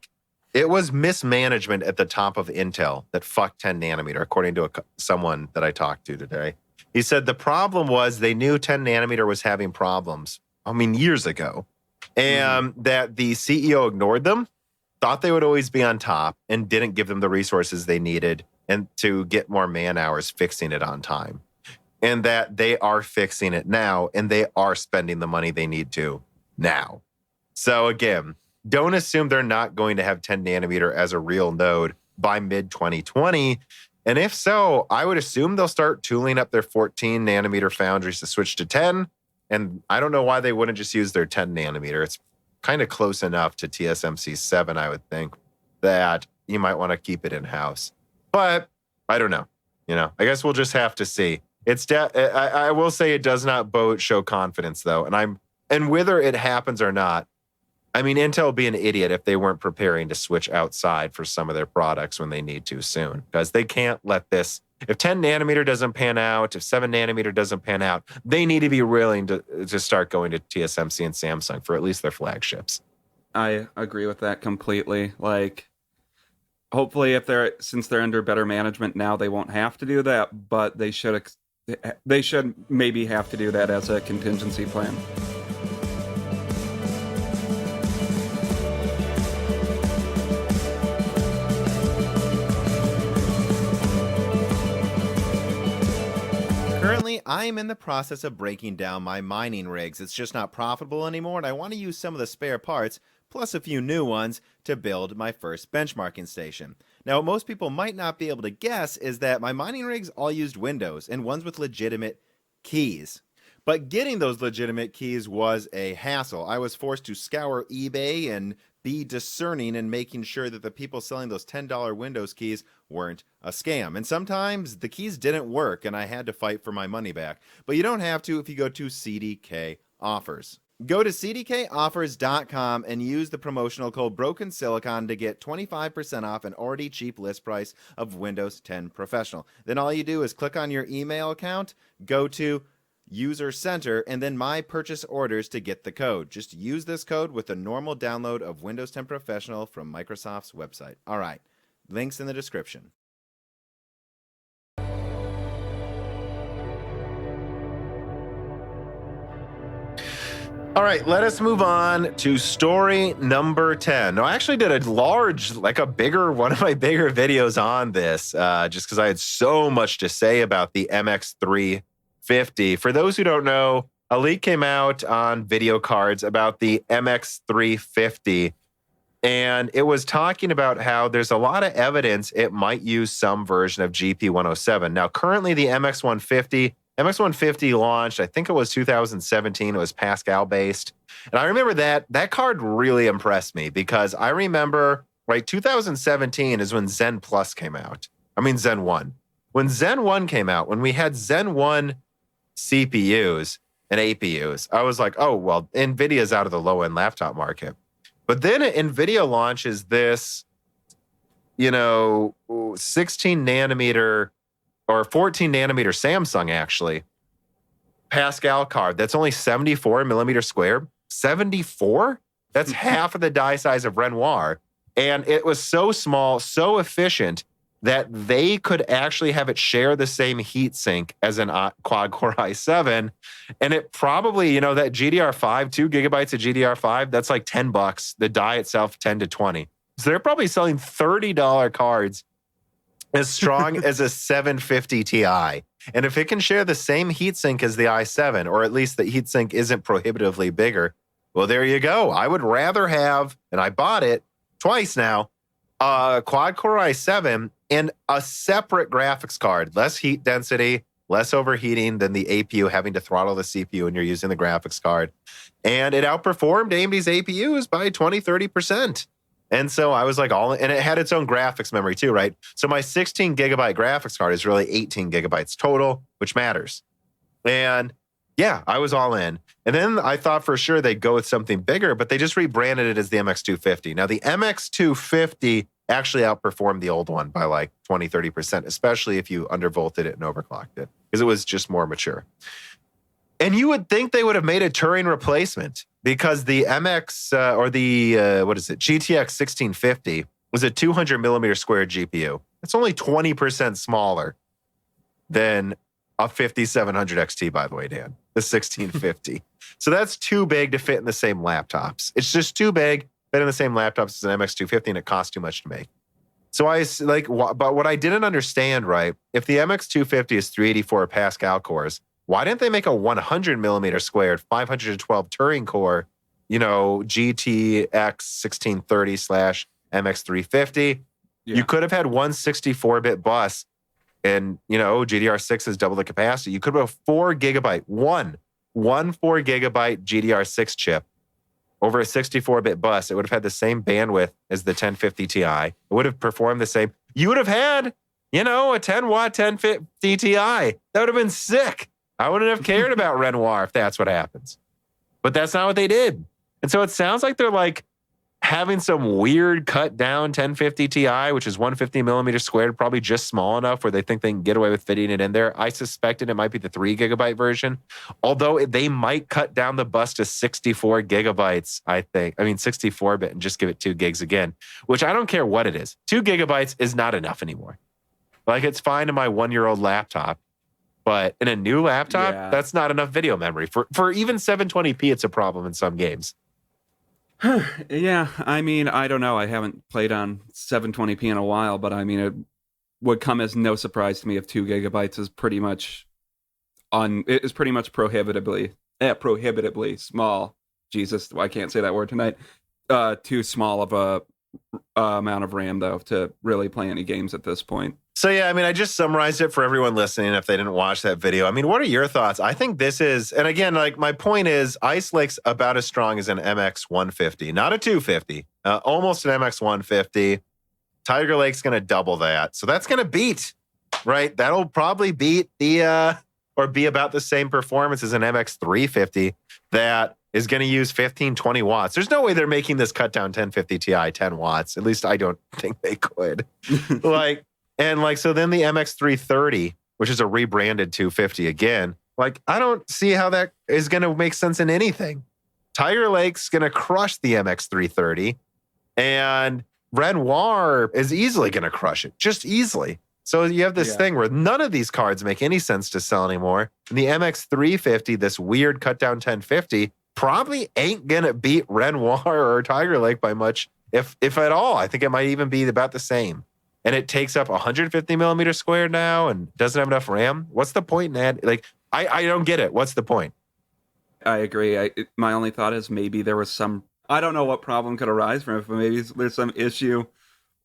it was mismanagement at the top of Intel that fucked 10 nanometer, according to someone that I talked to today. He said the problem was they knew 10 nanometer was having problems, years ago, and that the CEO ignored them, thought they would always be on top, and didn't give them the resources they needed and to get more man hours fixing it on time. And that they are fixing it now, and they are spending the money they need to now. So again, don't assume they're not going to have 10 nanometer as a real node by mid-2020. And if so, I would assume they'll start tooling up their 14 nanometer foundries to switch to 10. And I don't know why they wouldn't just use their 10 nanometer. kind of close enough to TSMC 7, I would think, that you might want to keep it in-house. But I don't know. I guess we'll just have to see. I will say it does not show confidence, though. And whether it happens or not, I mean, Intel would be an idiot if they weren't preparing to switch outside for some of their products when they need to soon, because they can't let this. If 10 nanometer doesn't pan out, if 7 nanometer doesn't pan out, they need to be willing to start going to TSMC and Samsung for at least their flagships. I agree with that completely. Like, hopefully, since they're under better management now, they won't have to do that, but they should maybe have to do that as a contingency plan. Currently, I am in the process of breaking down my mining rigs. It's just not profitable anymore, and I want to use some of the spare parts, plus a few new ones, to build my first benchmarking station. Now, what most people might not be able to guess is that my mining rigs all used Windows, and ones with legitimate keys. But getting those legitimate keys was a hassle. I was forced to scour eBay and be discerning in making sure that the people selling those $10 Windows keys weren't a scam. And sometimes the keys didn't work and I had to fight for my money back. But you don't have to if you go to CDK Offers. Go to cdkoffers.com and use the promotional code BrokenSilicon to get 25% off an already cheap list price of Windows 10 Professional. Then all you do is click on your email account, go to User Center, and then My Purchase Orders to get the code. Just use this code with a normal download of Windows 10 Professional from Microsoft's website. All right, links in the description. All right, let us move on to story number 10. Now, I actually did one of my bigger videos on this, just because I had so much to say about the MX350. For those who don't know, a leak came out on video cards about the MX350, and it was talking about how there's a lot of evidence it might use some version of GP107. Now, currently the MX150 launched, I think it was 2017. It was Pascal-based. And I remember that card really impressed me because I remember, 2017 is when Zen Plus came out. I mean, Zen 1. When Zen 1 came out, when we had Zen 1 CPUs and APUs, I was like, oh, well, NVIDIA's out of the low-end laptop market. But then NVIDIA launches this, 16 nanometer or 14 nanometer Samsung, actually, Pascal card that's only 74 millimeter square. 74? That's half of the die size of Renoir. And it was so small, so efficient that they could actually have it share the same heat sink as an quad-core i7. And it probably, that GDR5, 2 gigabytes of GDR5, that's like $10. The die itself, 10 to 20. So they're probably selling $30 cards as strong as a 750 Ti. And if it can share the same heatsink as the i7, or at least the heatsink isn't prohibitively bigger, well, there you go. I would rather have, and I bought it twice now, a quad-core i7 and a separate graphics card. Less heat density, less overheating than the APU having to throttle the CPU when you're using the graphics card. And it outperformed AMD's APUs by 20-30%. And so I was like, and it had its own graphics memory too, right? So my 16 gigabyte graphics card is really 18 gigabytes total, which matters. And yeah, I was all in. And then I thought for sure they'd go with something bigger, but they just rebranded it as the MX250. Now the MX250 actually outperformed the old one by like 20-30%, especially if you undervolted it and overclocked it, because it was just more mature. And you would think they would have made a Turing replacement, because the MX GTX 1650 was a 200 millimeter square GPU. It's only 20% smaller than a 5700 XT, by the way, Dan, the 1650. So that's too big to fit in the same laptops. It's just too big, fit in the same laptops as an MX250, and it costs too much to make. So but what I didn't understand, right, if the MX250 is 384 Pascal cores, why didn't they make a 100 millimeter squared 512 Turing core, GTX 1630 / MX350? Yeah. You could have had one 64-bit bus, and GDR6 is double the capacity. You could have a 4 gigabyte, one 4 gigabyte GDR6 chip over a 64-bit bus, it would have had the same bandwidth as the 1050 Ti. It would have performed the same. You would have had, a 10-watt 1050 Ti. That would have been sick. I wouldn't have cared about Renoir if that's what happens. But that's not what they did. And so it sounds like they're like having some weird cut down 1050 Ti, which is 150 millimeters squared, probably just small enough where they think they can get away with fitting it in there. I suspected it might be the 3 gigabyte version, although they might cut down the bus to 64 gigabytes, I think. 64-bit and just give it 2 gigs again, which I don't care what it is. 2 gigabytes is not enough anymore. Like, it's fine in my 1-year-old laptop, but in a new laptop, that's not enough video memory. For even 720p, it's a problem in some games. Yeah, I don't know. I haven't played on 720p in a while, but it would come as no surprise to me if 2 gigabytes is pretty much prohibitively small. Jesus, I can't say that word tonight. Too small of a amount of RAM though to really play any games at this point. So yeah, I just summarized it for everyone listening if they didn't watch that video. What are your thoughts? I think this is, and again, like my point is, Ice Lake's about as strong as an MX 150, not a 250, almost an MX 150. Tiger Lake's going to double that. So that's going to beat, right? That'll probably beat or be about the same performance as an MX 350 that is going to use 15, 20 watts. There's no way they're making this cut down 1050 Ti 10 watts. At least I don't think they could. So then the MX 330, which is a rebranded 250 again, I don't see how that is going to make sense in anything. Tiger Lake's going to crush the MX 330, and Renoir is easily going to crush it, just easily. So you have this thing where none of these cards make any sense to sell anymore. And the MX 350, this weird cut down 1050, probably ain't going to beat Renoir or Tiger Lake by much, if at all. I think it might even be about the same. And it takes up 150 millimeters squared now and doesn't have enough RAM. What's the point in that? I don't get it. What's the point? I agree. My only thought is maybe there was some, I don't know what problem could arise from it, but maybe there's some issue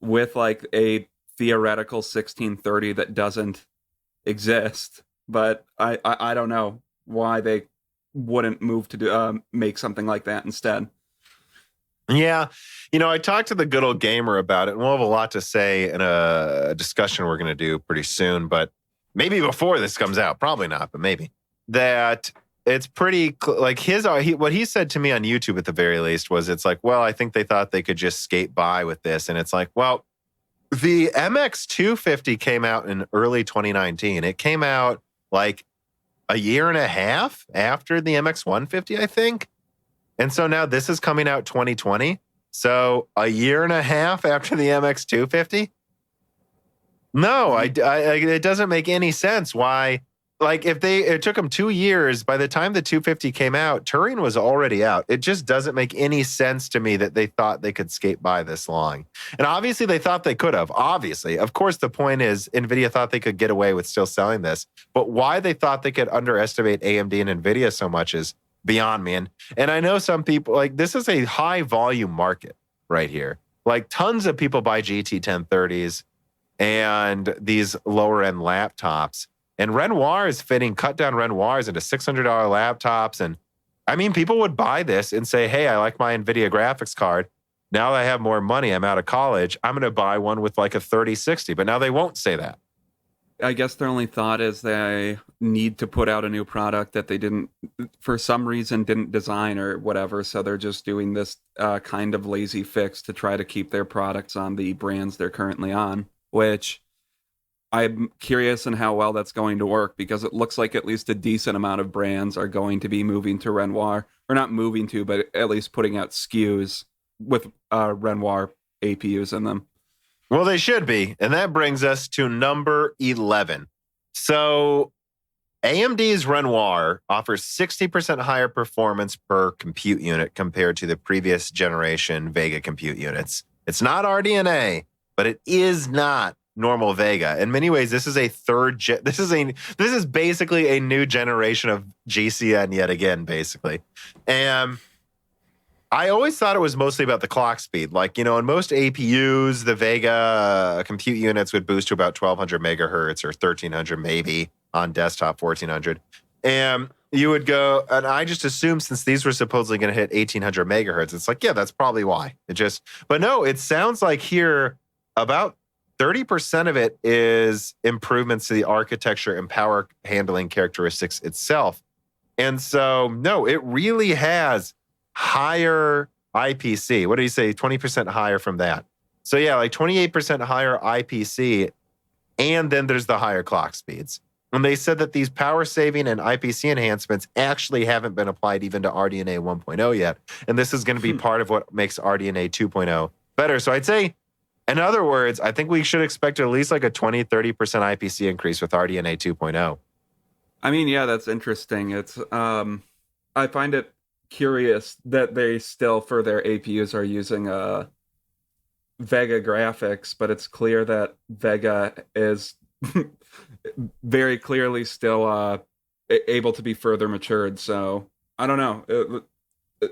with a theoretical 1630 that doesn't exist. But I don't know why they wouldn't move to make something like that instead. Yeah. I talked to the good old gamer about it, and we'll have a lot to say in a discussion we're going to do pretty soon, but maybe before this comes out, probably not, but maybe, that it's pretty, what he said to me on YouTube at the very least was, I think they thought they could just skate by with this. And it's the MX 250 came out in early 2019. It came out a year and a half after the MX 150, I think. And so now this is coming out 2020. So a year and a half after the MX 250? No, it doesn't make any sense why. If it took them 2 years, by the time the 250 came out, Turing was already out. It just doesn't make any sense to me that they thought they could skate by this long. And obviously they thought they could have. Obviously. Of course, the point is Nvidia thought they could get away with still selling this. But why they thought they could underestimate AMD and Nvidia so much is beyond me. And I know some people, this is a high volume market right here. Tons of people buy GT 1030s and these lower end laptops. And Renoir is fitting cut down Renoirs into $600 laptops. And people would buy this and say, hey, I like my NVIDIA graphics card. Now that I have more money, I'm out of college, I'm going to buy one with a 3060. But now they won't say that. I guess their only thought is they need to put out a new product that they didn't, for some reason, didn't design or whatever. So they're just doing this kind of lazy fix to try to keep their products on the brands they're currently on, which I'm curious in how well that's going to work, because it looks like at least a decent amount of brands are going to be moving to Renoir, or not moving to, but at least putting out SKUs with Renoir APUs in them. Well, they should be. And that brings us to number 11. So AMD's Renoir offers 60% higher performance per compute unit compared to the previous generation Vega compute units. It's not RDNA, but it is not normal Vega. In many ways, this is a this is basically a new generation of GCN yet again, basically. And I always thought it was mostly about the clock speed. In most APUs, the Vega compute units would boost to about 1200 megahertz or 1300 maybe on desktop, 1400. And you would go, and I just assumed since these were supposedly going to hit 1800 megahertz, it's like, yeah, that's probably why. But no, it sounds like here about 30% of it is improvements to the architecture and power handling characteristics itself. And so, no, it really has higher IPC. What do you say? 20% higher from that. So yeah, like 28% higher IPC. And then there's the higher clock speeds. And they said that these power saving and IPC enhancements actually haven't been applied even to RDNA 1.0 yet. And this is going to be part of what makes RDNA 2.0 better. So I'd say, in other words, I think we should expect at least like a 20-30% IPC increase with RDNA 2.0. I mean, yeah, that's interesting. It's I find it curious that they still, for their APUs, are using Vega graphics, but it's clear that Vega is very clearly still able to be further matured. So I don't know.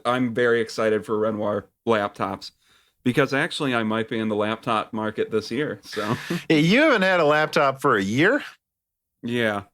I'm very excited for Renoir laptops because actually I might be in the laptop market this year. So you haven't had a laptop for a year? Yeah.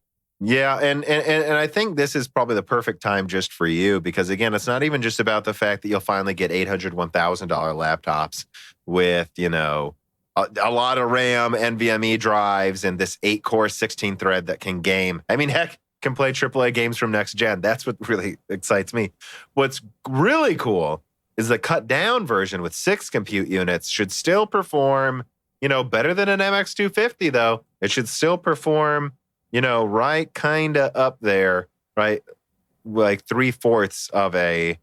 Yeah, and I think this is probably the perfect time just for you because, again, it's not even just about the fact that you'll finally get $800, $1,000 laptops with, a lot of RAM, NVMe drives, and this 8-core 16-thread that can game. I mean, heck, can play AAA games from next gen. That's what really excites me. What's really cool is the cut-down version with 6 compute units should still perform, better than an MX250, though. It should still perform right kind of up there, right? Like 3/4 of a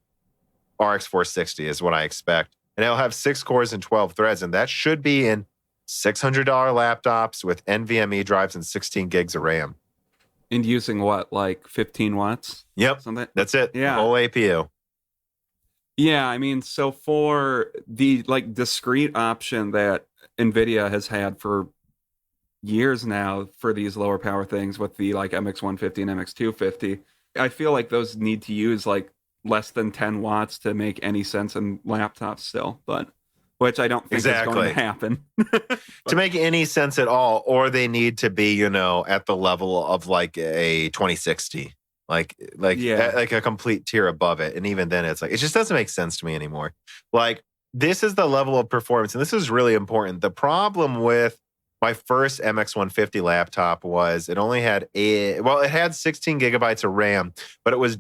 RX 460 is what I expect. And it'll have 6 cores and 12 threads. And that should be in $600 laptops with NVMe drives and 16 gigs of RAM. And using what, like 15 watts? Yep. Something? That's it. Yeah. The whole APU. Yeah. I mean, so for the discrete option that Nvidia has had for years now for these lower power things with the MX150 and MX250, I feel like those need to use less than 10 watts to make any sense in laptops still, but which I don't think is going to happen. To make any sense at all, or they need to be, at the level of a 2060, like a complete tier above it. And even then it's it just doesn't make sense to me anymore. This is the level of performance, and this is really important. The problem with my first MX150 laptop was it only had it had 16 gigabytes of RAM, but it was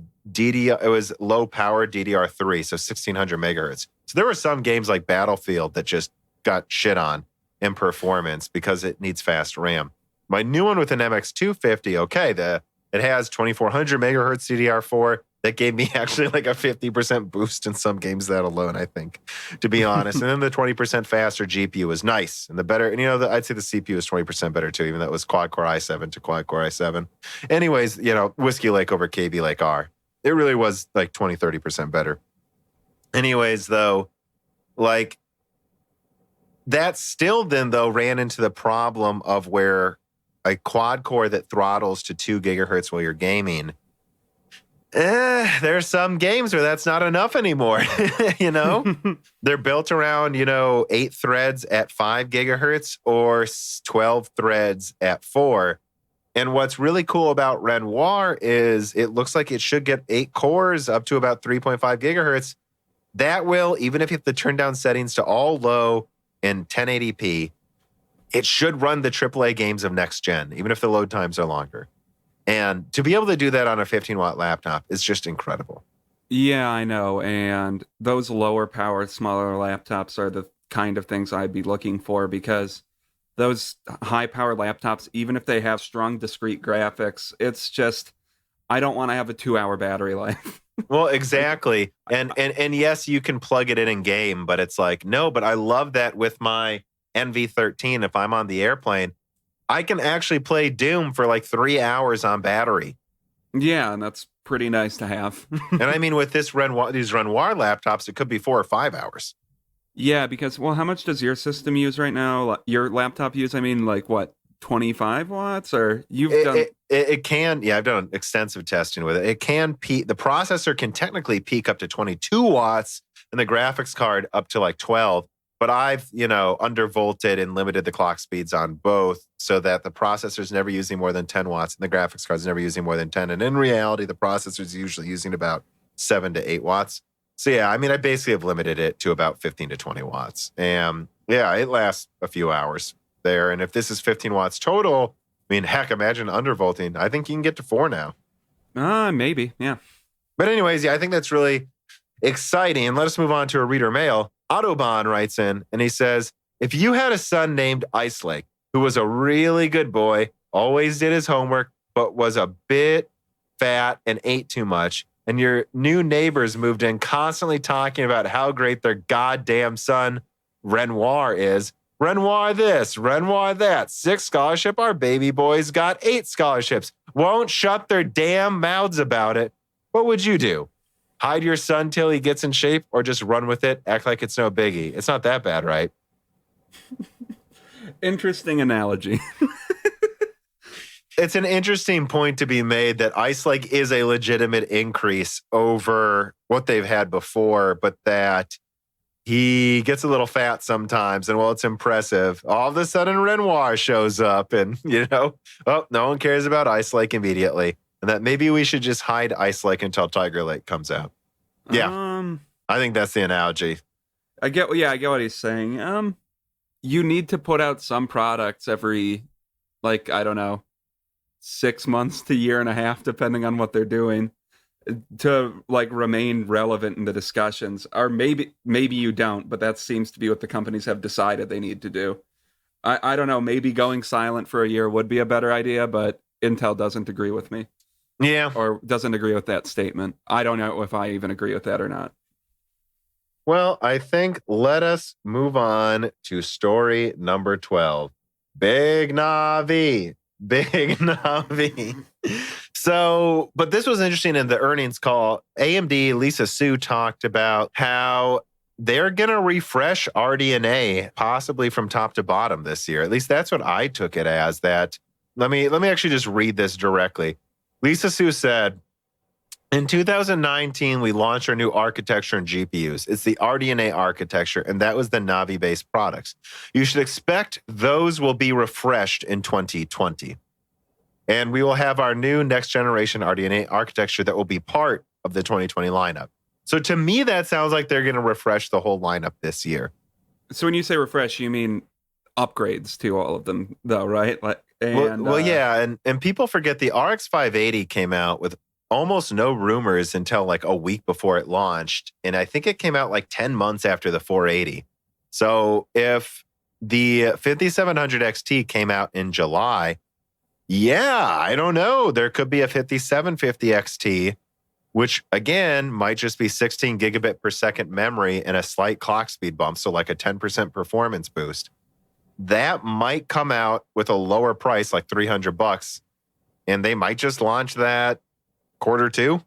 low power DDR3, so 1600 megahertz. So there were some games like Battlefield that just got shit on in performance because it needs fast RAM. My new one with an MX250, it has 2400 megahertz DDR4. That gave me actually a 50% boost in some games, that alone, I think, to be honest. And then the 20% faster GPU was nice. And the better, and I'd say the CPU is 20% better too, even though it was quad-core i7 to quad-core i7. Anyways, Whiskey Lake over KB Lake R. It really was 20, 30% better. Anyways, though, that still then, though, ran into the problem of where a quad-core that throttles to 2 gigahertz while you're gaming, there's some games where that's not enough anymore. They're built around 8 threads at 5 gigahertz or 12 threads at 4. And what's really cool about Renoir is it looks like it should get 8 cores up to about 3.5 gigahertz. That will, even if you have to turn down settings to all low in 1080p, it should run the AAA games of next gen, even if the load times are longer. And to be able to do that on a 15-watt laptop is just incredible. Yeah, I know. And those lower powered, smaller laptops are the kind of things I'd be looking for because those high-powered laptops, even if they have strong discrete graphics, it's just, I don't want to have a 2-hour battery life. Well, exactly. And yes, you can plug it in game, but it's no, but I love that with my NV13, if I'm on the airplane, I can actually play Doom for 3 hours on battery. Yeah, and that's pretty nice to have. And I mean, with these Renoir laptops, it could be 4 or 5 hours. Yeah, because, how much does your system use right now? Your laptop use, 25 watts? Or you've done... It can, I've done extensive testing with it. It can peak, the processor can technically peak up to 22 watts, and the graphics card up to 12. but I've, undervolted and limited the clock speeds on both so that the processor's never using more than 10 watts and the graphics card's never using more than 10. And in reality, the processor's usually using about 7 to 8 watts. So yeah, I mean, I basically have limited it to about 15 to 20 watts. And yeah, it lasts a few hours there. And if this is 15 watts total, I mean, heck, imagine undervolting. I think you can get to 4 now. Maybe, yeah. But anyways, yeah, I think that's really exciting. Let us move on to a reader mail. Autobahn writes in and he says, if you had a son named Ice Lake, who was a really good boy, always did his homework, but was a bit fat and ate too much, and your new neighbors moved in constantly talking about how great their goddamn son, Renoir, is. Renoir this, Renoir that. 6 scholarship, our baby boys got 8 scholarships. Won't shut their damn mouths about it. What would you do? Hide your son till he gets in shape, or just run with it, act like it's no biggie? It's not that bad, right? Interesting analogy. It's an interesting point to be made that Ice Lake is a legitimate increase over what they've had before, but that he gets a little fat sometimes. And while it's impressive, all of a sudden Renoir shows up and, no one cares about Ice Lake immediately. And that maybe we should just hide Ice Lake until Tiger Lake comes out. Yeah, I think that's the analogy. I get what he's saying. You need to put out some products every, 6 months to year and a half, depending on what they're doing, to remain relevant in the discussions. Or maybe you don't, but that seems to be what the companies have decided they need to do. I don't know, maybe going silent for a year would be a better idea, but Intel doesn't agree with me. Yeah. Or doesn't agree with that statement. I don't know if I even agree with that or not. Well, I think let us move on to story number 12. Big Navi. Big Navi. So, but this was interesting in the earnings call. AMD, Lisa Su, talked about how they're going to refresh RDNA possibly from top to bottom this year. At least that's what I took it as. That let me actually just read this directly. Lisa Su said, in 2019, we launched our new architecture in GPUs. It's the RDNA architecture, and that was the Navi-based products. You should expect those will be refreshed in 2020. And we will have our new next-generation RDNA architecture that will be part of the 2020 lineup. So to me, that sounds like they're going to refresh the whole lineup this year. So when you say refresh, you mean upgrades to all of them, though, right? Yeah, and people forget the RX 580 came out with almost no rumors until a week before it launched, and I think it came out 10 months after the 480. So if the 5700 XT came out in July, I don't know. There could be a 5750 XT, which again might just be 16 gigabit per second memory and a slight clock speed bump, so a 10% performance boost. That might come out with a lower price, $300, and they might just launch that Q2.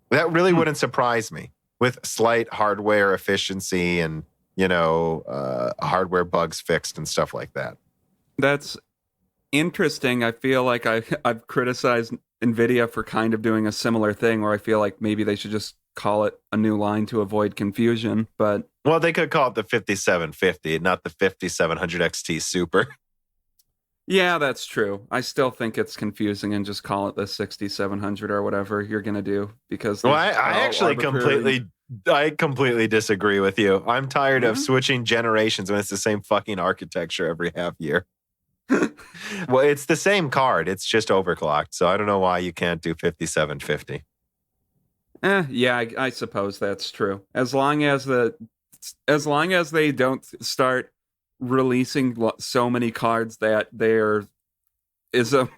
That really wouldn't surprise me, with slight hardware efficiency and, hardware bugs fixed and stuff like that. That's interesting. I feel like I've criticized Nvidia for kind of doing a similar thing, where I feel like maybe they should just call it a new line to avoid confusion. But well, they could call it the 5750, not the 5700 XT Super. Yeah, that's true. I still think it's confusing, and just call it the 6700 or whatever you're going to do, because I actually completely disagree with you. I'm tired of switching generations when it's the same fucking architecture every half year. Well, it's the same card. It's just overclocked. So I don't know why you can't do 5750. Yeah, I suppose that's true. As long as they don't start releasing so many cards that there is a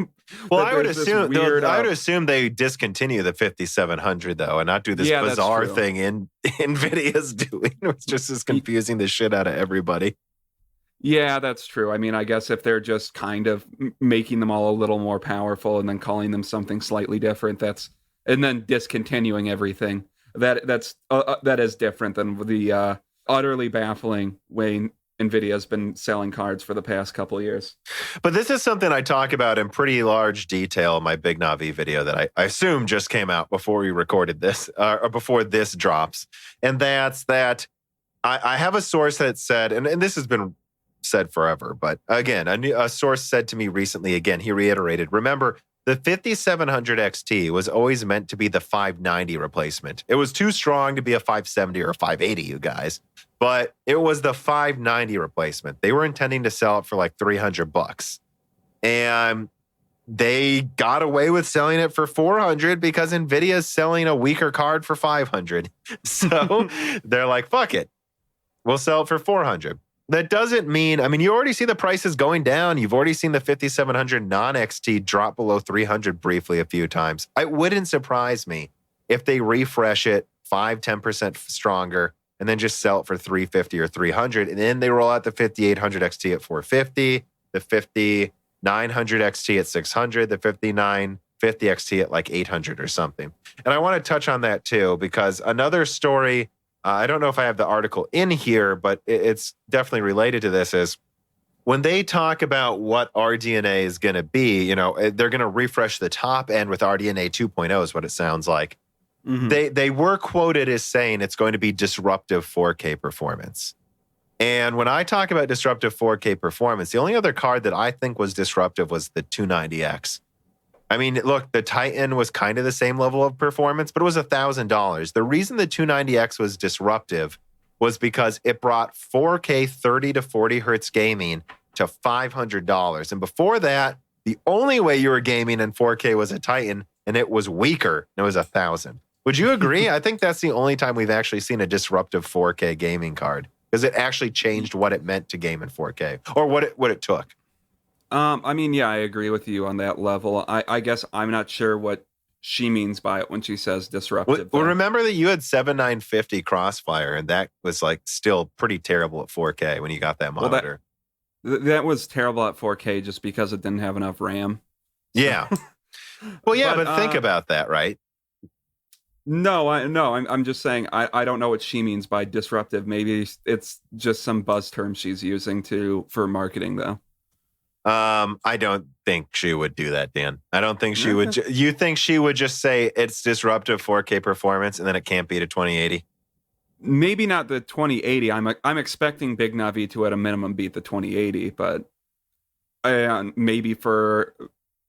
well, I would assume they discontinue the 5700 though, and not do this bizarre thing Nvidia's doing. It's just as confusing the shit out of everybody. Yeah, that's true. I mean, I guess if they're just kind of making them all a little more powerful and then calling them something slightly different, and then discontinuing everything, that is different than the utterly baffling way Nvidia has been selling cards for the past couple of years. But this is something I talk about in pretty large detail in my Big Navi video that I assume just came out before we recorded this, or before this drops. And that's that I have a source that said, and this has been said forever, but again, a source said to me recently, again, he reiterated, remember, the 5700 XT was always meant to be the 590 replacement. It was too strong to be a 570 or a 580, you guys, but it was the 590 replacement. They were intending to sell it for like $300. And they got away with selling it for $400 because Nvidia is selling a weaker card for $500. So they're like, fuck it. We'll sell it for $400. That doesn't mean, I mean, you already see the prices going down. You've already seen the 5700 non-XT drop below 300 briefly a few times. It wouldn't surprise me if they refresh it 5-10% stronger and then just sell it for 350 or 300. And then they roll out the 5800 XT at 450, the 5900 XT at 600, the 5950 XT at like 800 or something. And I want to touch on that too, because another story, I don't know if I have the article in here, but it's definitely related to this, is when they talk about what RDNA is going to be, you know, they're going to refresh the top end with RDNA 2.0 is what it sounds like. Mm-hmm. They were quoted as saying it's going to be disruptive 4K performance. And when I talk about disruptive 4K performance, the only other card that I think was disruptive was the 290X. I mean, look, the Titan was kind of the same level of performance, but it was $1,000. The reason the 290X was disruptive was because it brought 4K 30 to 40 hertz gaming to $500. And before that, the only way you were gaming in 4K was a Titan, and it was weaker. And it was $1,000. Would you agree? I think that's the only time we've actually seen a disruptive 4K gaming card, because it actually changed what it meant to game in 4K, or what it took. I mean, yeah, I agree with you on that level. I guess I'm not sure what she means by it when she says disruptive. Well, remember that you had 7950 Crossfire, and that was like still pretty terrible at 4K when you got that monitor. Well, that was terrible at 4K just because it didn't have enough RAM. Yeah. Well, yeah, but think about that, right? No, I'm just saying I don't know what she means by disruptive. Maybe it's just some buzz term she's using for marketing, though. I don't think she would do that, Dan. I don't think she would. You think she would just say it's disruptive 4K performance and then it can't beat a 2080? Maybe not the 2080. I'm expecting Big Navi to at a minimum beat the 2080, but maybe for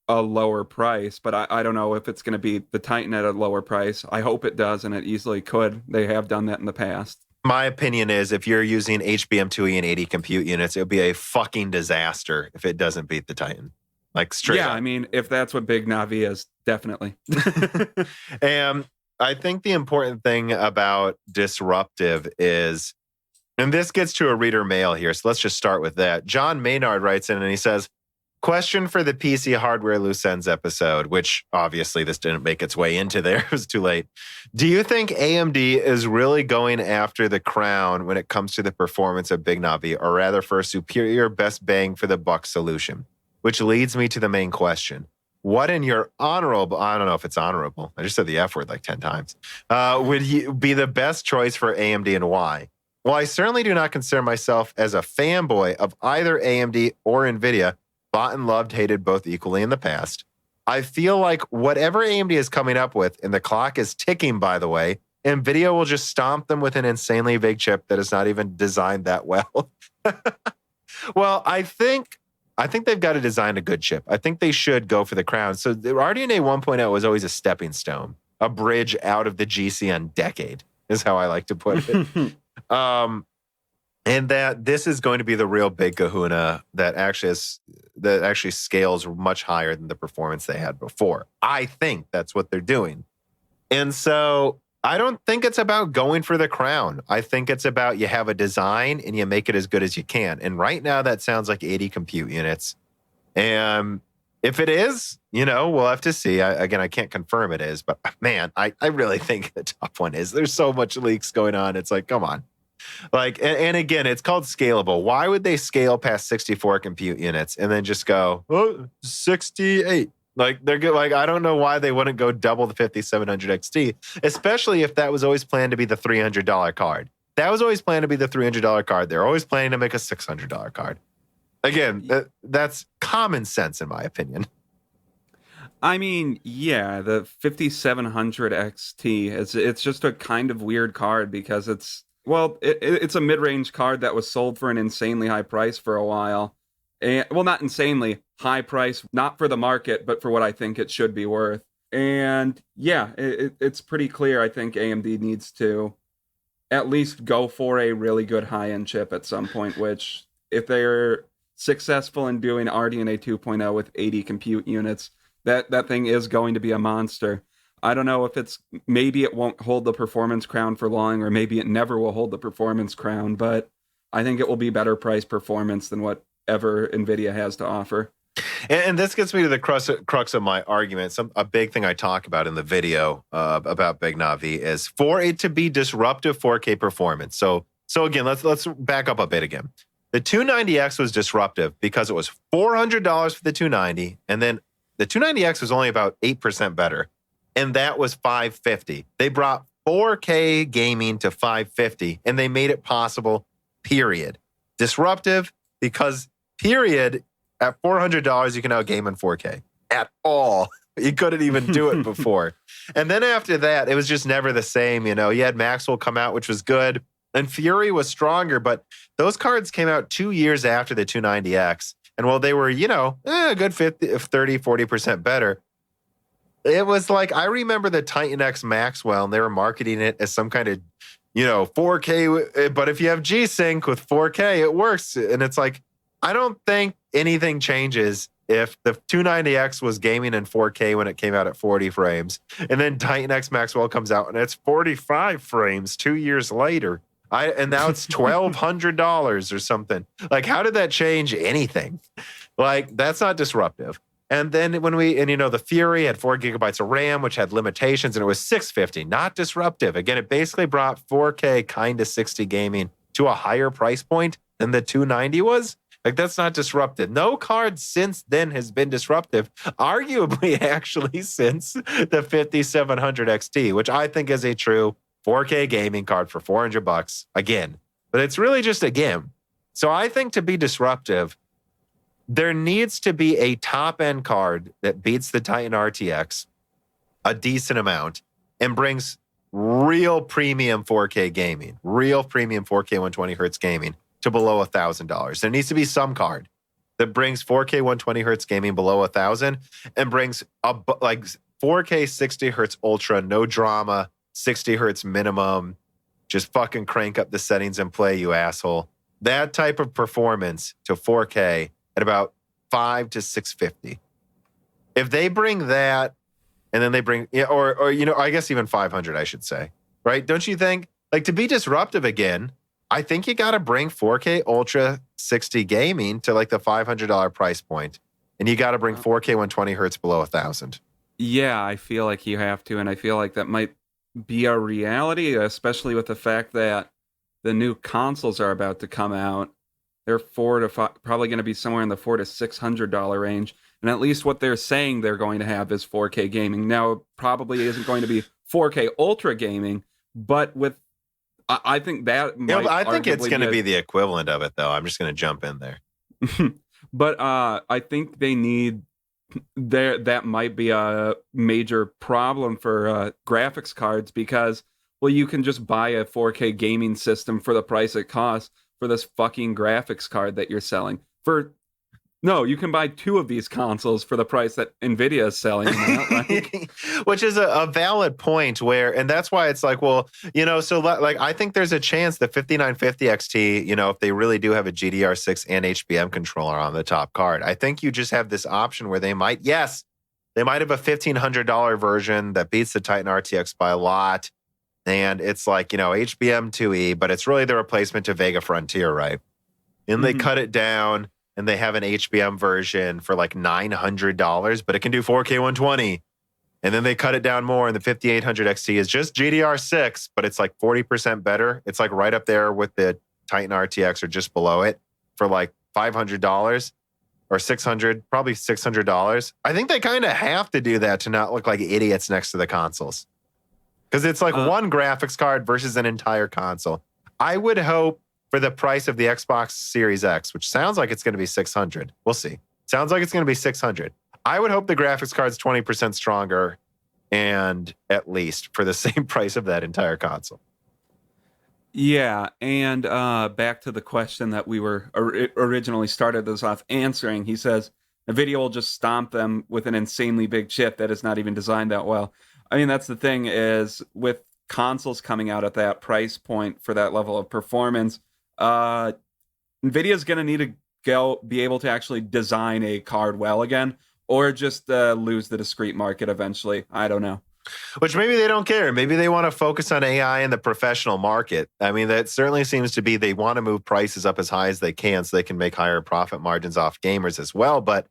a lower price. But I don't know if it's going to beat the Titan at a lower price. I hope it does, and it easily could. They have done that in the past. My opinion is if you're using HBM2E and 80 compute units, it would be a fucking disaster if it doesn't beat the Titan. Like straight up. I mean, if that's what Big Navi is, definitely. And I think the important thing about disruptive is, and this gets to a reader mail here, so let's just start with that. John Maynard writes in and he says, question for the PC Hardware Loose Ends episode, which obviously this didn't make its way into there. It was too late. Do you think AMD is really going after the crown when it comes to the performance of Big Navi, or rather for a superior best bang for the buck solution? Which leads me to the main question. What in your honorable, I don't know if it's honorable, I just said the F word like 10 times, would you be the best choice for AMD and why? Well, I certainly do not consider myself as a fanboy of either AMD or Nvidia. Bought and loved, hated both equally in the past. I feel like whatever AMD is coming up with, and the clock is ticking, by the way, NVIDIA will just stomp them with an insanely big chip that is not even designed that well. Well, I think they've got to design a good chip. I think they should go for the crown. So the RDNA 1.0 was always a stepping stone, a bridge out of the GCN decade, is how I like to put it. And that this is going to be the real big kahuna that actually scales much higher than the performance they had before. I think that's what they're doing. And so I don't think it's about going for the crown. I think it's about you have a design and you make it as good as you can. And right now that sounds like 80 compute units. And if it is, we'll have to see. I can't confirm it is, but man, I really think the top one is. There's so much leaks going on. It's like, come on. Like, and again, it's called scalable. Why would they scale past 64 compute units and then just go 68? Like they're good. Like I don't know why they wouldn't go double the 5700 XT, especially if that was always planned to be the $300 card. That was always planned to be the $300 card. They're always planning to make a $600 card. Again, that's common sense in my opinion. I mean, yeah, the 5700 XT it's just a kind of weird card because it's Well, it's a mid-range card that was sold for an insanely high price for a while. And, well, not insanely high price, not for the market, but for what I think it should be worth. And yeah, it's pretty clear. I think AMD needs to at least go for a really good high-end chip at some point, which if they're successful in doing RDNA 2.0 with 80 compute units, that thing is going to be a monster. I don't know if maybe it won't hold the performance crown for long, or maybe it never will hold the performance crown, but I think it will be better price performance than whatever Nvidia has to offer. And this gets me to the crux of my argument. A big thing I talk about in the video about Big Navi is for it to be disruptive 4K performance. So again, let's back up a bit again. The 290X was disruptive because it was $400 for the 290, and then the 290X was only about 8% better. And that was $550. They brought 4K gaming to $550, and they made it possible, period. Disruptive because, period, at $400, you can now game in 4K. At all. You couldn't even do it before. And then after that, it was just never the same. You had Maxwell come out, which was good. And Fury was stronger, but those cards came out 2 years after the 290X. And while they were, a good 30, 40% better, it was like, I remember the Titan X Maxwell, and they were marketing it as some kind of, 4K. But if you have G-Sync with 4K, it works. And it's like, I don't think anything changes if the 290X was gaming in 4K when it came out at 40 frames. And then Titan X Maxwell comes out and it's 45 frames 2 years later. And now it's $1,200 or something. Like, how did that change anything? Like, that's not disruptive. And then the Fury had 4 gigabytes of RAM, which had limitations, and it was $650, not disruptive. Again, it basically brought 4K kind of 60 gaming to a higher price point than the 290 was. Like, that's not disruptive. No card since then has been disruptive, arguably actually since the 5700 XT, which I think is a true 4K gaming card for $400 again. But it's really just a game. So I think to be disruptive, there needs to be a top-end card that beats the Titan RTX a decent amount and brings real premium 4K gaming, real premium 4K 120 hertz gaming to below $1,000. There needs to be some card that brings 4K 120 hertz gaming below $1,000 and brings 4K 60 hertz ultra, no drama, 60 hertz minimum, just fucking crank up the settings and play, you asshole. That type of performance to 4K at about $500 to $650. If they bring that, and then they bring, I guess even 500, I should say, right? Don't you think? Like, to be disruptive again, I think you got to bring 4K Ultra 60 gaming to like the $500 price point, and you got to bring 4K 120 hertz below $1,000. Yeah, I feel like you have to, and I feel like that might be a reality, especially with the fact that the new consoles are about to come out. They're probably going to be somewhere in the $400 to $600 range. And at least what they're saying they're going to have is 4K gaming. Now, it probably isn't going to be 4K Ultra gaming, but I think that might I think it's going to be the equivalent of it, though. I'm just going to jump in there. But I think they need that might be a major problem for graphics cards because, well, you can just buy a 4K gaming system for the price it costs for this fucking graphics card that you're selling. No, you can buy 2 of these consoles for the price that Nvidia is selling them at. Which is a valid point and that's why it's like, well, so like I think there's a chance the 5950 XT, if they really do have a GDR6 and HBM controller on the top card, I think you just have this option where they might have a $1,500 version that beats the Titan RTX by a lot. And it's like, HBM 2E, but it's really the replacement to Vega Frontier, right? And they cut it down and they have an HBM version for like $900, but it can do 4K 120. And then they cut it down more, and the 5800 XT is just GDR6, but it's like 40% better. It's like right up there with the Titan RTX or just below it for like $500 or $600, probably $600. I think they kind of have to do that to not look like idiots next to the consoles. Because it's like one graphics card versus an entire console. I would hope for the price of the Xbox Series X, which sounds like it's going to be $600. We'll see. Sounds like it's going to be $600. I would hope the graphics card's 20% stronger, and at least for the same price of that entire console. Yeah, and back to the question that we were originally started this off answering. He says Nvidia will just stomp them with an insanely big chip that is not even designed that well. I mean, that's the thing is with consoles coming out at that price point for that level of performance, Nvidia's going to need to be able to actually design a card well again, or just lose the discrete market eventually. I don't know. Which maybe they don't care. Maybe they want to focus on AI in the professional market. I mean, that certainly seems to be they want to move prices up as high as they can so they can make higher profit margins off gamers as well. But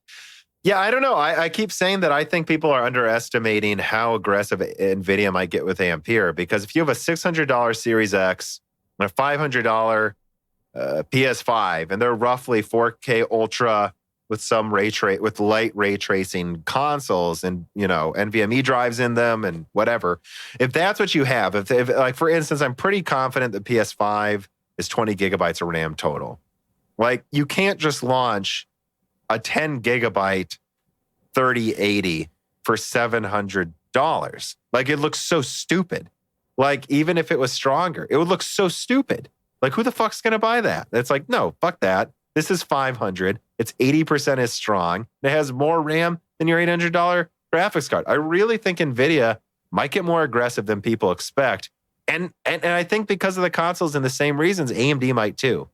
yeah, I don't know. I keep saying that I think people are underestimating how aggressive NVIDIA might get with Ampere, because if you have a $600 Series X and a $500 PS5, and they're roughly 4K Ultra with some with light ray tracing consoles and, NVMe drives in them and whatever. If that's what you have, if like, for instance, I'm pretty confident the PS5 is 20 gigabytes of RAM total. Like, you can't just launch a 10 gigabyte 3080 for $700. Like, it looks so stupid. Like, even if it was stronger, it would look so stupid. Like, who the fuck's going to buy that? It's like, no, fuck that. This is $500. It's 80% as strong. It has more RAM than your $800 graphics card. I really think NVIDIA might get more aggressive than people expect. And I think because of the consoles and the same reasons, AMD might too.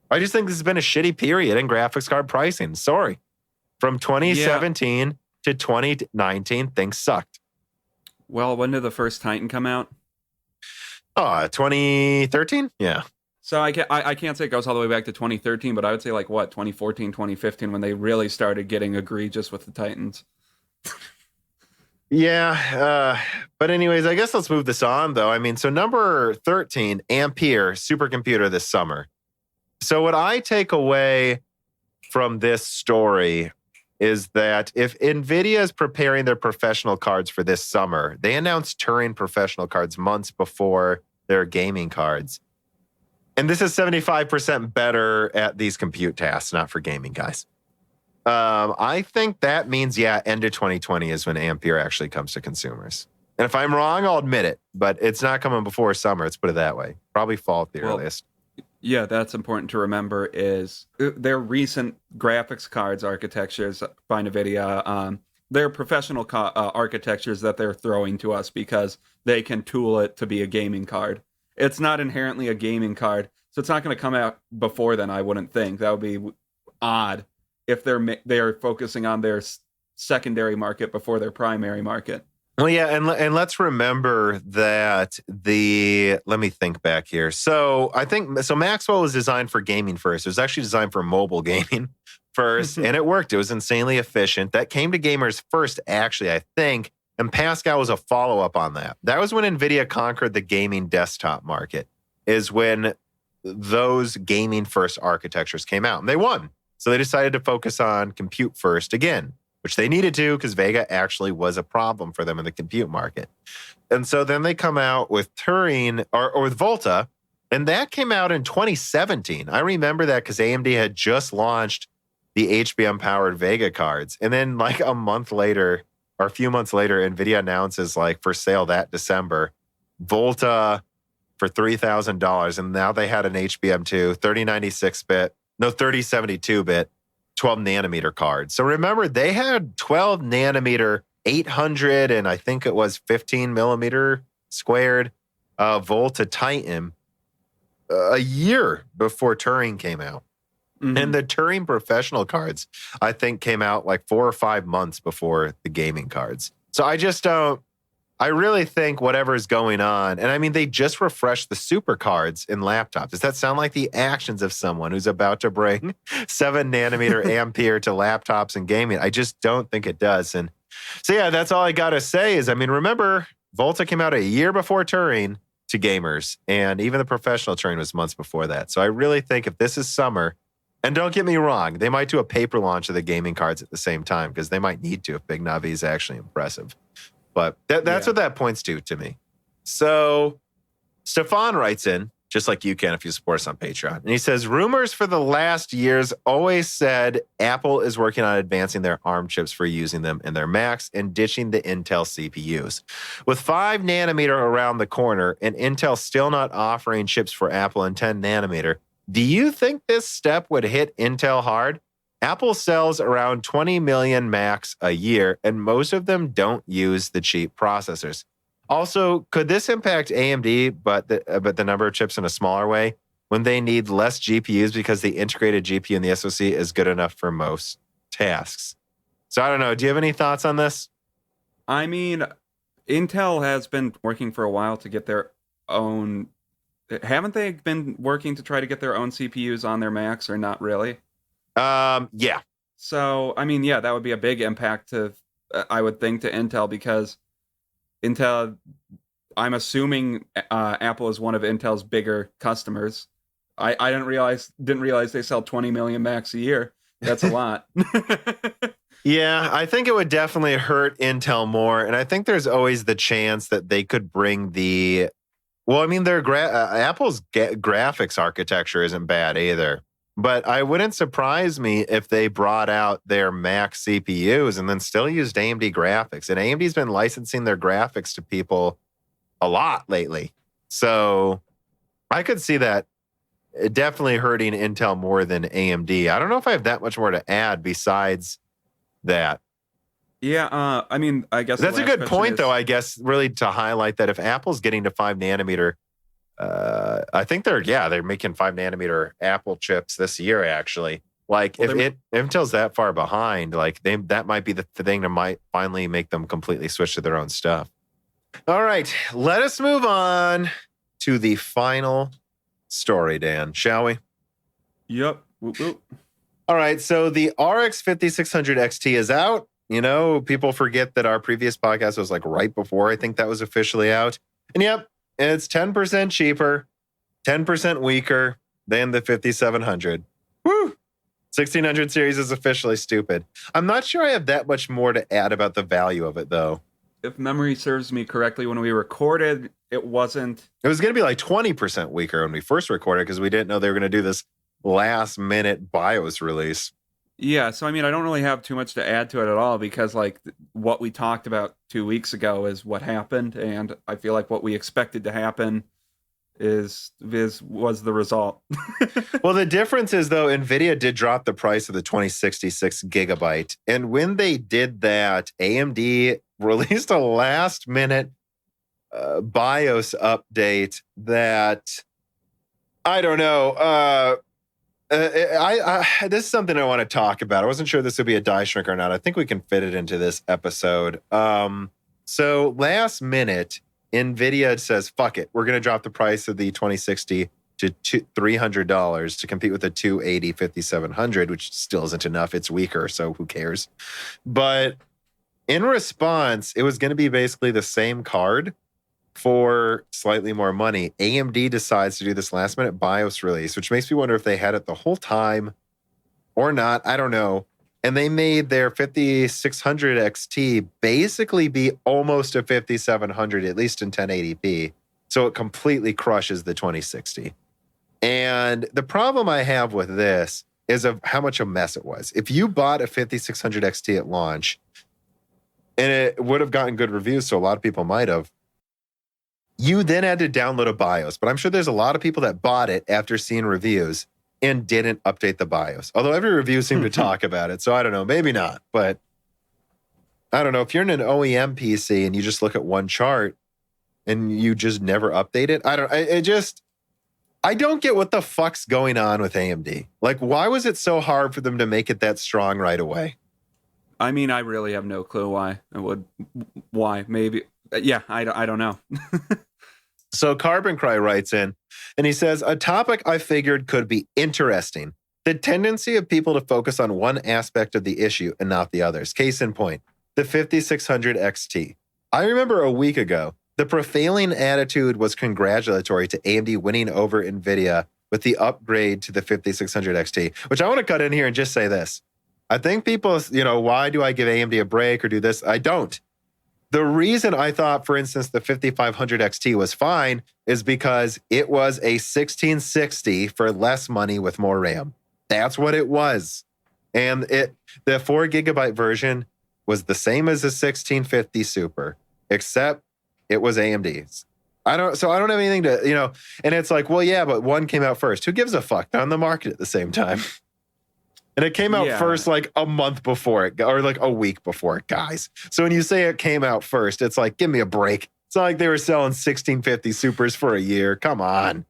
I just think this has been a shitty period in graphics card pricing. Sorry. From 2017 to 2019, things sucked. Well, when did the first Titan come out? 2013? Yeah. So I can't say it goes all the way back to 2013, but I would say 2014, 2015, when they really started getting egregious with the Titans. Yeah. But anyways, I guess let's move this on, though. I mean, so number 13, Ampere supercomputer this summer. So what I take away from this story is that if NVIDIA is preparing their professional cards for this summer, they announced Turing professional cards months before their gaming cards. And this is 75% better at these compute tasks, not for gaming guys. I think that means, end of 2020 is when Ampere actually comes to consumers. And if I'm wrong, I'll admit it, but it's not coming before summer. Let's put it that way. Probably fall at the earliest. Yeah, that's important to remember is their recent graphics cards architectures by NVIDIA, they're professional architectures that they're throwing to us because they can tool it to be a gaming card. It's not inherently a gaming card, so it's not going to come out before then, I wouldn't think. That would be odd if they're focusing on their secondary market before their primary market. Well, yeah, and let's remember that let me think back here. So I think Maxwell was designed for gaming first. It was actually designed for mobile gaming first, and it worked. It was insanely efficient. That came to gamers first, actually, I think. And Pascal was a follow-up on that. That was when NVIDIA conquered the gaming desktop market, is when those gaming-first architectures came out. And they won. So they decided to focus on compute first again, which they needed to because Vega actually was a problem for them in the compute market. And so then they come out with Turing, or with Volta, and that came out in 2017. I remember that because AMD had just launched the HBM-powered Vega cards. And then a month later, or a few months later, NVIDIA announces for sale that December, Volta for $3,000. And now they had an HBM2, 3096-bit, 3072-bit, 12 nanometer card. So remember, they had 12 nanometer, 800, and I think it was 15 millimeter squared Volta Titan a year before Turing came out. Mm-hmm. And the Turing professional cards, I think, came out 4 or 5 months before the gaming cards. So I really think whatever's going on, and I mean, they just refreshed the super cards in laptops. Does that sound like the actions of someone who's about to bring 7 nanometer Ampere to laptops and gaming? I just don't think it does. And so, yeah, that's all I got to say is, I mean, remember, Volta came out a year before Turing to gamers, and even the professional Turing was months before that. So I really think if this is summer, and don't get me wrong, they might do a paper launch of the gaming cards at the same time because they might need to if Big Navi is actually impressive. But that's what that points to me. So Stefan writes in, just like you can if you support us on Patreon. And he says, rumors for the last years always said Apple is working on advancing their ARM chips for using them in their Macs and ditching the Intel CPUs. With 5 nanometer around the corner and Intel still not offering chips for Apple in 10 nanometer, do you think this step would hit Intel hard? Apple sells around 20 million Macs a year, and most of them don't use the cheap processors. Also, could this impact AMD, but the number of chips in a smaller way, when they need less GPUs because the integrated GPU in the SoC is good enough for most tasks? So I don't know. Do you have any thoughts on this? I mean, Intel has been working for a while to get their own... Haven't they been working to try to get their own CPUs on their Macs, or not really? Yeah. So, I mean, yeah, that would be a big impact to, I would think, to Intel, because Intel, I'm assuming Apple is one of Intel's bigger customers. I didn't realize they sell 20 million Macs a year. That's a lot. Yeah, I think it would definitely hurt Intel more. And I think there's always the chance that they could bring the... Well, I mean, their Apple's graphics architecture isn't bad either. But I wouldn't surprise me if they brought out their Mac CPUs and then still used AMD graphics. And AMD's been licensing their graphics to people a lot lately. So I could see that definitely hurting Intel more than AMD. I don't know if I have that much more to add besides that. Yeah, I mean, I guess that's a good point, though, I guess, really to highlight that if Apple's getting to 5 nanometer, I think they're making 5 nanometer Apple chips this year, actually. Like, well, if Intel's that far behind, like that might be the thing that might finally make them completely switch to their own stuff. All right, let us move on to the final story, Dan, shall we? Yep. Whoop, whoop. All right, so the RX 5600 XT is out. You know, people forget that our previous podcast was like right before I think that was officially out. And yep, it's 10% cheaper, 10% weaker than the 5700. Woo! 1600 series is officially stupid. I'm not sure I have that much more to add about the value of it, though. If memory serves me correctly, when we recorded, it wasn't... It was going to be like 20% weaker when we first recorded because we didn't know they were going to do this last-minute BIOS release. Yeah, so I mean, I don't really have too much to add to it at all because, like, what we talked about 2 weeks ago is what happened, and I feel like what we expected to happen was the result. Well, the difference is, though, Nvidia did drop the price of the 2066 gigabyte, and when they did that, AMD released a last-minute BIOS update that, I don't know, this is something I want to talk about. I wasn't sure this would be a die shrink or not. I think we can fit it into this episode. So last minute, Nvidia says, fuck it. We're going to drop the price of the 2060 to $300 to compete with the 280 5700, which still isn't enough. It's weaker, so who cares? But in response, it was going to be basically the same card for slightly more money. AMD decides to do this last minute BIOS release, which makes me wonder if they had it the whole time or not. I don't know. And they made their 5600 XT basically be almost a 5700, at least in 1080p. So it completely crushes the 2060. And the problem I have with this is of how much a mess it was. If you bought a 5600 XT at launch, and it would have gotten good reviews, so a lot of people might have, you then had to download a BIOS, but I'm sure there's a lot of people that bought it after seeing reviews and didn't update the BIOS. Although every review seemed to talk about it, so I don't know, maybe not. But I don't know, if you're in an OEM PC and you just look at one chart and you just never update it, I don't get what the fuck's going on with AMD. Like, why was it so hard for them to make it that strong right away? I mean, I really have no clue why. Why? Maybe. Yeah, I don't know. So Carbon Cry writes in, and he says, a topic I figured could be interesting. The tendency of people to focus on one aspect of the issue and not the others. Case in point, the 5600 XT. I remember a week ago, the prevailing attitude was congratulatory to AMD winning over Nvidia with the upgrade to the 5600 XT, which I want to cut in here and just say this. I think people, why do I give AMD a break or do this? I don't. the reason I thought, for instance, the 5500 XT was fine is because it was a 1660 for less money with more RAM. That's what it was. And the 4 gigabyte version was the same as the 1650 Super, except it was AMD's. I don't have anything to, and it's like, well, yeah, but one came out first. Who gives a fuck? They're on the market at the same time. And it came out first like a month before it, or like a week before it, guys. So when you say it came out first, it's like, give me a break. It's not like they were selling 1650 Supers for a year. Come on.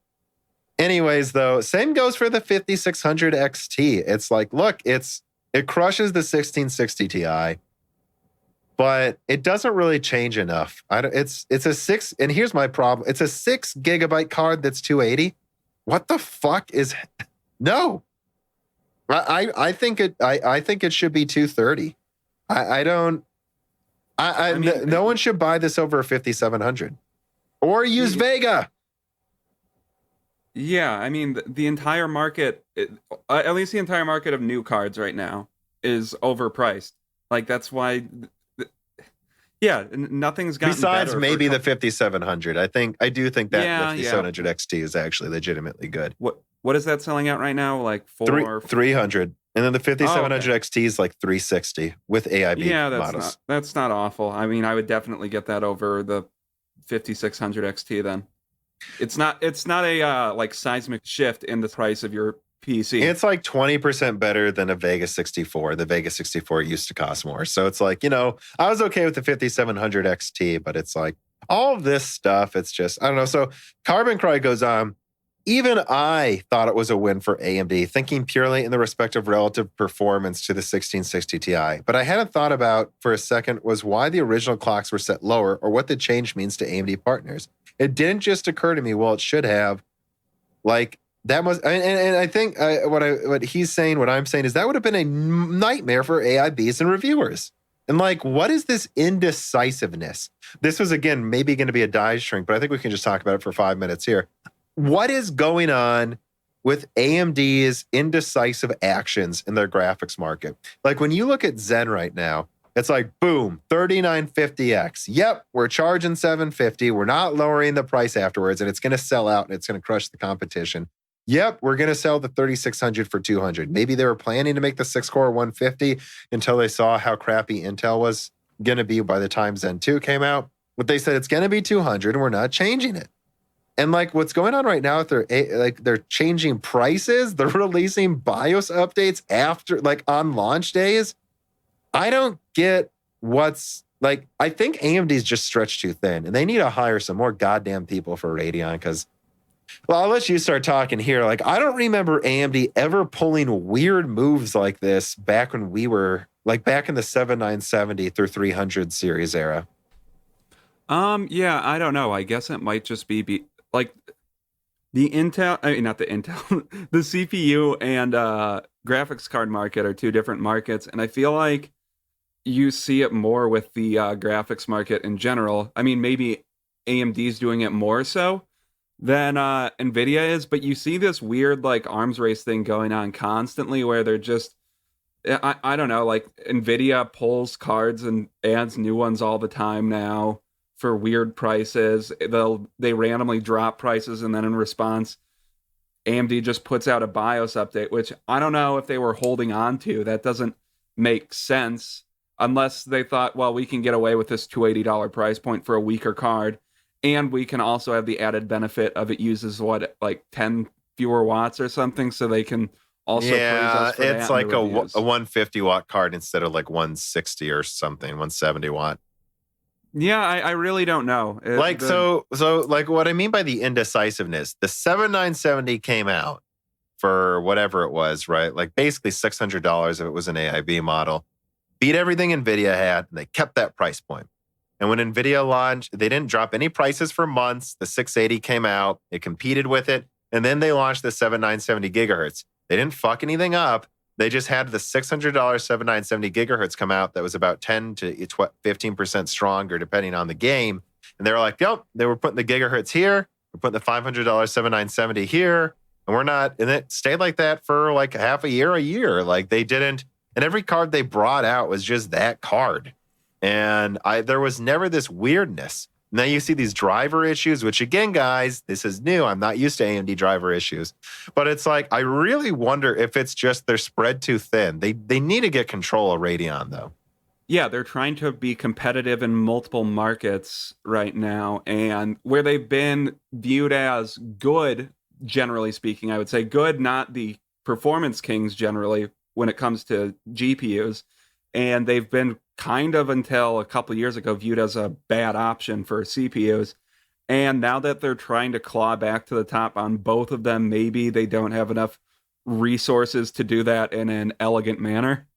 Anyways, though, same goes for the 5600 XT. It's like, look, it crushes the 1660 Ti, but it doesn't really change enough. It's a 6, and here's my problem. It's a 6 gigabyte card that's 280. What the fuck is no? I think it should be 230. No one should buy this over a 5700 or use Vega. Yeah, I mean, the entire market, at least the entire market of new cards right now, is overpriced. Like, that's why, nothing's gotten besides better maybe the 5700. I do think that 5700 XT is actually legitimately good. What is that selling at right now? Like 300, and then the 5700 XT is like 360 with AIB models. That's not awful. I mean, I would definitely get that over the 5600 XT then. It's not a like seismic shift in the price of your PC. It's like 20% better than a Vega 64. The Vega 64 used to cost more. So it's like, I was okay with the 5700 XT, but it's like all of this stuff, it's just, I don't know. So Carbon Cry goes on. Even I thought it was a win for AMD, thinking purely in the respective relative performance to the 1660 Ti. But I hadn't thought about for a second was why the original clocks were set lower or what the change means to AMD partners. It didn't just occur to me, well, it should have. Like, that must, and I think what he's saying, what I'm saying is that would have been a nightmare for AIBs and reviewers. And like, what is this indecisiveness? This was, again, maybe going to be a die shrink, but I think we can just talk about it for 5 minutes here. What is going on with AMD's indecisive actions in their graphics market? Like, when you look at Zen right now, it's like, boom, 3950X. Yep, we're charging 750. We're not lowering the price afterwards, and it's going to sell out, and it's going to crush the competition. Yep, we're going to sell the 3600 for 200. Maybe they were planning to make the 6-core 150 until they saw how crappy Intel was going to be by the time Zen 2 came out. But they said it's going to be 200, and we're not changing it. And like, what's going on right now, they're changing prices. They're releasing BIOS updates after, like, on launch days. I don't get what's, like, I think AMD's just stretched too thin, and they need to hire some more goddamn people for Radeon, because, well, I'll let you start talking here. Like, I don't remember AMD ever pulling weird moves like this back when we were, like, back in the 7970 through 300 series era. Yeah, I don't know. I guess it might just be like the Intel, I mean, not the Intel, the CPU and graphics card market are two different markets. And I feel like you see it more with the graphics market in general. I mean, maybe AMD's doing it more so than Nvidia is, but you see this weird like arms race thing going on constantly where they're just, I don't know, like Nvidia pulls cards and adds new ones all the time now for weird prices. They randomly drop prices, and then in response, AMD just puts out a BIOS update, which I don't know if they were holding on to. That doesn't make sense unless they thought, well, we can get away with this $280 price point for a weaker card, and we can also have the added benefit of it uses like 10 fewer watts or something, so they can also praise us for it's that like a 150 watt card instead of like 160 or something, 170 watt. Yeah, I really don't know. So like what I mean by the indecisiveness, the 7970 came out for whatever it was, right? Like basically $600 if it was an AIB model. Beat everything NVIDIA had, and they kept that price point. And when NVIDIA launched, they didn't drop any prices for months. The 680 came out, it competed with it, and then they launched the 7970 gigahertz. They didn't fuck anything up. They just had the $600 7970 gigahertz come out that was about 10 to 15% stronger depending on the game. And they were like, yep, they were putting the gigahertz here. We're putting the $500 7970 here. And we're not, and it stayed like that for like half a year. Like they didn't, and every card they brought out was just that card. And there was never this weirdness. Now you see these driver issues, which again, guys, this is new. I'm not used to AMD driver issues. But it's like, I really wonder if it's just they're spread too thin. They need to get control of Radeon, though. Yeah, they're trying to be competitive in multiple markets right now. And where they've been viewed as good, generally speaking, I would say good, not the performance kings generally when it comes to GPUs. And they've been kind of, until a couple years ago, viewed as a bad option for CPUs. And now that they're trying to claw back to the top on both of them, maybe they don't have enough resources to do that in an elegant manner.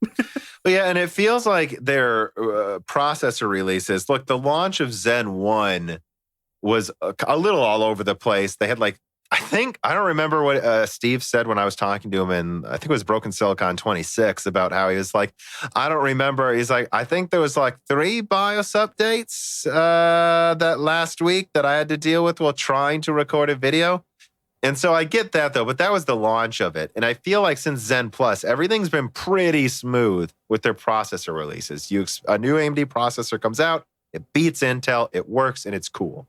Well, yeah, and it feels like their processor releases. Look, the launch of Zen 1 was a little all over the place. They had I don't remember what Steve said when I was talking to him, and I think it was Broken Silicon 26, about how he was like, I don't remember. He's like, I think there was 3 BIOS updates that last week that I had to deal with while trying to record a video. And so I get that, though, but that was the launch of it. And I feel like since Zen Plus, everything's been pretty smooth with their processor releases. A new AMD processor comes out, it beats Intel, it works, and it's cool.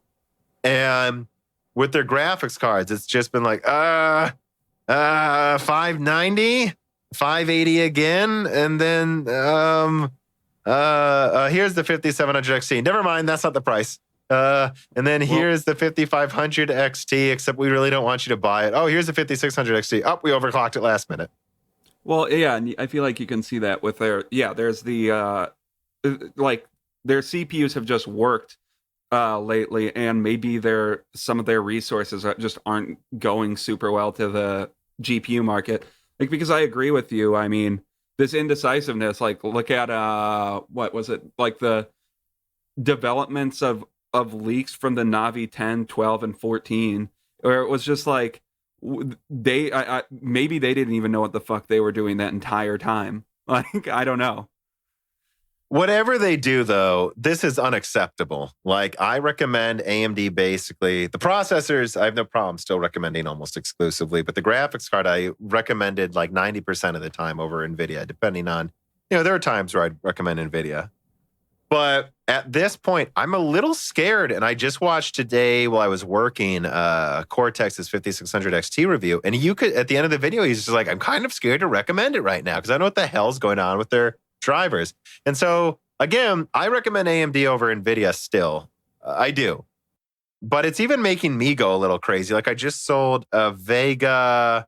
And with their graphics cards, it's just been 590, 580 again, and then here's the 5700 XT. Never mind, that's not the price. And then here's the 5500 XT, except we really don't want you to buy it. Oh, here's the 5600 XT. Oh, we overclocked it last minute. Well, yeah, and I feel like you can see that with their, there's the, their CPUs have just worked lately, and maybe some of their resources just aren't going super well to the GPU market. Because I agree with you. I mean, this indecisiveness, look at what was it, the developments of leaks from the Navi 10, 12, and 14, where it was just maybe they didn't even know what the fuck they were doing that entire time. I don't know. Whatever they do, though, this is unacceptable. I recommend AMD basically. The processors, I have no problem still recommending almost exclusively, but the graphics card, I recommended 90% of the time over NVIDIA, depending on, there are times where I'd recommend NVIDIA. But at this point, I'm a little scared, and I just watched today while I was working Cortex's 5600 XT review, and you could, at the end of the video, he's just like, I'm kind of scared to recommend it right now because I know what the hell's going on with their drivers. And so, again, I recommend AMD over NVIDIA still. I do. But it's even making me go a little crazy. I just sold a Vega,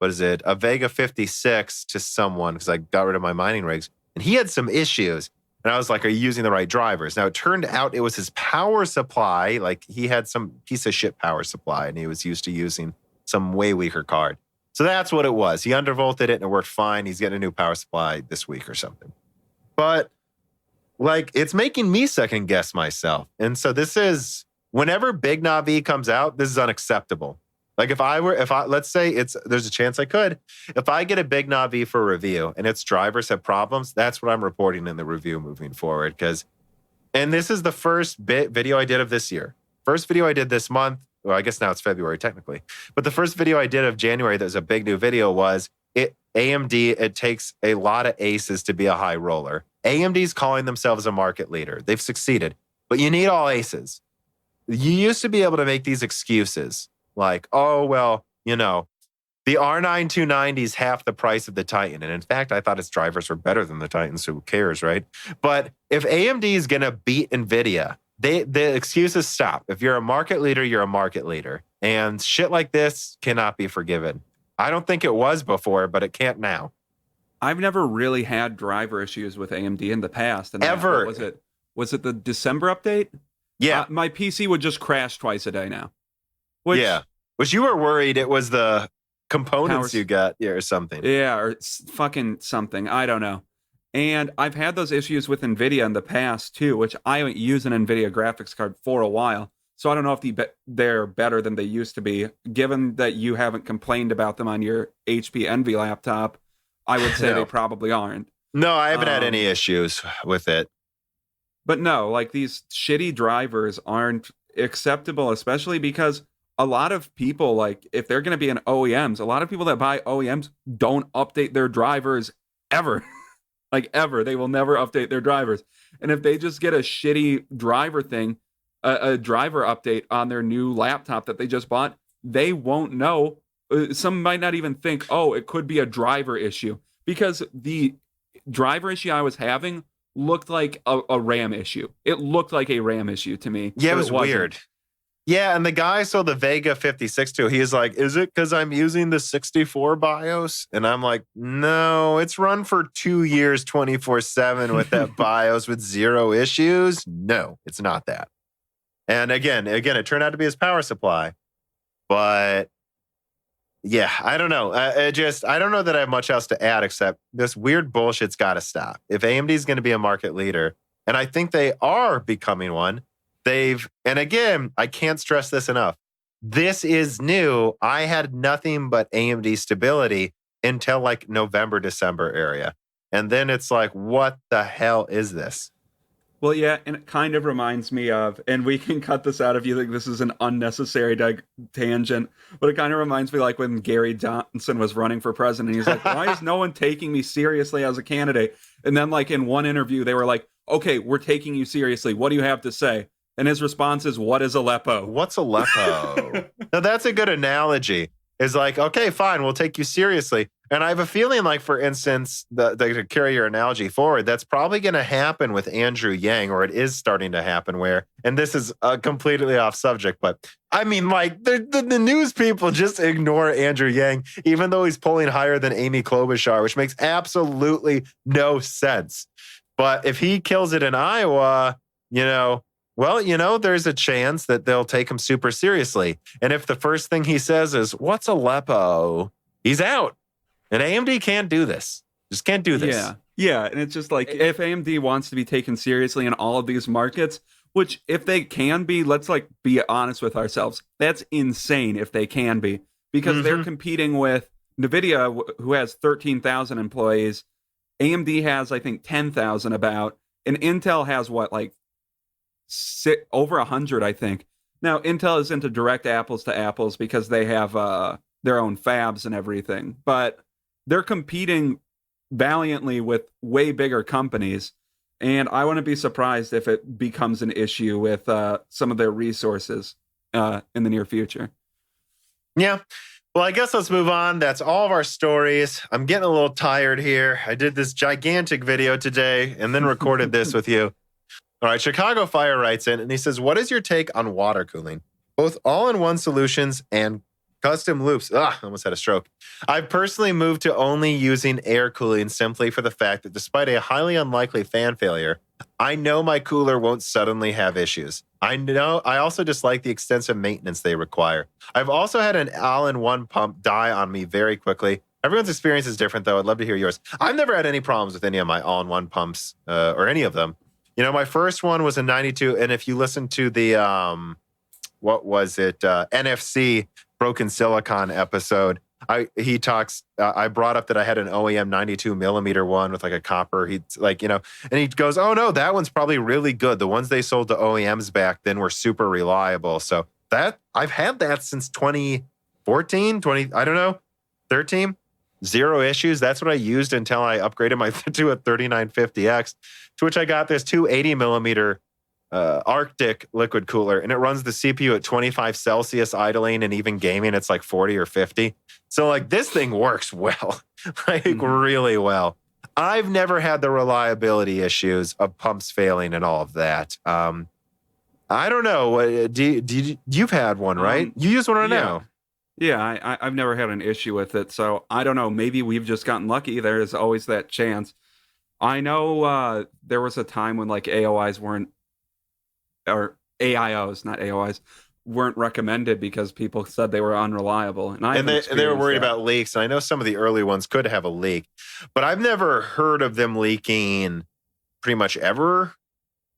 a Vega 56 to someone because I got rid of my mining rigs, and he had some issues. And I was like, are you using the right drivers? Now, it turned out it was his power supply. He had some piece of shit power supply, and he was used to using some way weaker card. So that's what it was. He undervolted it, and it worked fine. He's getting a new power supply this week or something. But, it's making me second guess myself. And so this is, whenever Big Navi comes out, this is unacceptable. Let's say there's a chance I could. If I get a Big Navi for review and its drivers have problems, that's what I'm reporting in the review moving forward. And this is the first video I did of this year. First video I did this month. Well, I guess now it's February technically. But the first video I did of January that was a big new video was AMD, it takes a lot of aces to be a high roller. AMD's calling themselves a market leader. They've succeeded. But you need all aces. You used to be able to make these excuses. Oh, well, the R9 290 is half the price of the Titan. And in fact, I thought its drivers were better than the Titan, so who cares, right? But if AMD is going to beat NVIDIA, the excuses stop. If you're a market leader, you're a market leader. And shit like this cannot be forgiven. I don't think it was before, but it can't now. I've never really had driver issues with AMD in the past. And ever. Was it the December update? Yeah. My PC would just crash twice a day now. Which you were worried it was the components you got, or something. Yeah, or fucking something. I don't know. And I've had those issues with NVIDIA in the past, too, which I haven't used an NVIDIA graphics card for a while. So I don't know if they're better than they used to be. Given that you haven't complained about them on your HP Envy laptop, I would say they probably aren't. No, I haven't had any issues with it. But no, these shitty drivers aren't acceptable, especially because a lot of people, if they're going to be in OEMs, a lot of people that buy OEMs don't update their drivers ever. like ever. They will never update their drivers. And if they just get a shitty driver thing, a driver update on their new laptop that they just bought, they won't know. Some might not even think, oh, it could be a driver issue, because the driver issue I was having looked like a RAM issue. It looked like a RAM issue to me. Yeah, it was weird. Yeah, and the guy sold the Vega 56 to, he's like, is it because I'm using the 64 BIOS? And I'm like, no, it's run for 2 years, 24/7 with that BIOS with zero issues. No, it's not that. And again, it turned out to be his power supply. But yeah, I don't know. I don't know that I have much else to add except this weird bullshit's got to stop. If AMD is going to be a market leader, and I think they are becoming one, and again, I can't stress this enough. This is new. I had nothing but AMD stability until like November, December area. And then it's like, what the hell is this? Well, yeah, and it kind of reminds me of, and we can cut this out if you think this is an unnecessary tangent, but it kind of reminds me like when Gary Johnson was running for president. He's like, why is no one taking me seriously as a candidate? And then like in one interview, they were like, okay, we're taking you seriously. What do you have to say? And his response is, what is Aleppo? What's Aleppo? Now, that's a good analogy. It's like, okay, fine, we'll take you seriously. And I have a feeling like, for instance, to carry your analogy forward, that's probably going to happen with Andrew Yang, or it is starting to happen where, and this is completely off subject, but I mean, like, the news people just ignore Andrew Yang, even though he's polling higher than Amy Klobuchar, which makes absolutely no sense. But if he kills it in Iowa, there's a chance that they'll take him super seriously. And if the first thing he says is, what's Aleppo? He's out. And AMD can't do this. Just can't do this. Yeah. And it's just like, if AMD wants to be taken seriously in all of these markets, which if they can be, let's like be honest with ourselves. That's insane if they can be, because they're competing with Nvidia, who has 13,000 employees. AMD has, I think, 10,000 about, and Intel has over 100, I think. Now, Intel is into direct apples to apples because they have their own fabs and everything, but they're competing valiantly with way bigger companies, and I wouldn't be surprised if it becomes an issue with some of their resources in the near future. Yeah. Well, I guess let's move on. That's all of our stories. I'm getting a little tired here. I did this gigantic video today and then recorded this with you. All right, Chicago Fire writes in, and he says, what is your take on water cooling? Both all-in-one solutions and custom loops. I almost had a stroke. I've personally moved to only using air cooling simply for the fact that despite a highly unlikely fan failure, I know my cooler won't suddenly have issues. I also dislike the extensive maintenance they require. I've also had an all-in-one pump die on me very quickly. Everyone's experience is different, though. I'd love to hear yours. I've never had any problems with any of my all-in-one pumps or any of them. My first one was a 92, and if you listen to the, NFC Broken Silicon episode, I brought up that I had an OEM 92 millimeter one with like a copper. He's like, and he goes, oh no, that one's probably really good. The ones they sold to OEMs back then were super reliable. So that I've had that since 2014, 13. Zero issues. That's what I used until I upgraded my to a 3950X, to which I got this 280 millimeter Arctic liquid cooler, and it runs the CPU at 25 Celsius idling, and even gaming, it's like 40 or 50. So like this thing works well, really well. I've never had the reliability issues of pumps failing and all of that. I don't know. You've had one, right? You use one right now. Yeah, I've never had an issue with it, so I don't know. Maybe we've just gotten lucky. There is always that chance. I know there was a time when like AIOs, not AOIs, weren't recommended because people said they were unreliable. And they were worried about leaks. And I know some of the early ones could have a leak, but I've never heard of them leaking pretty much ever.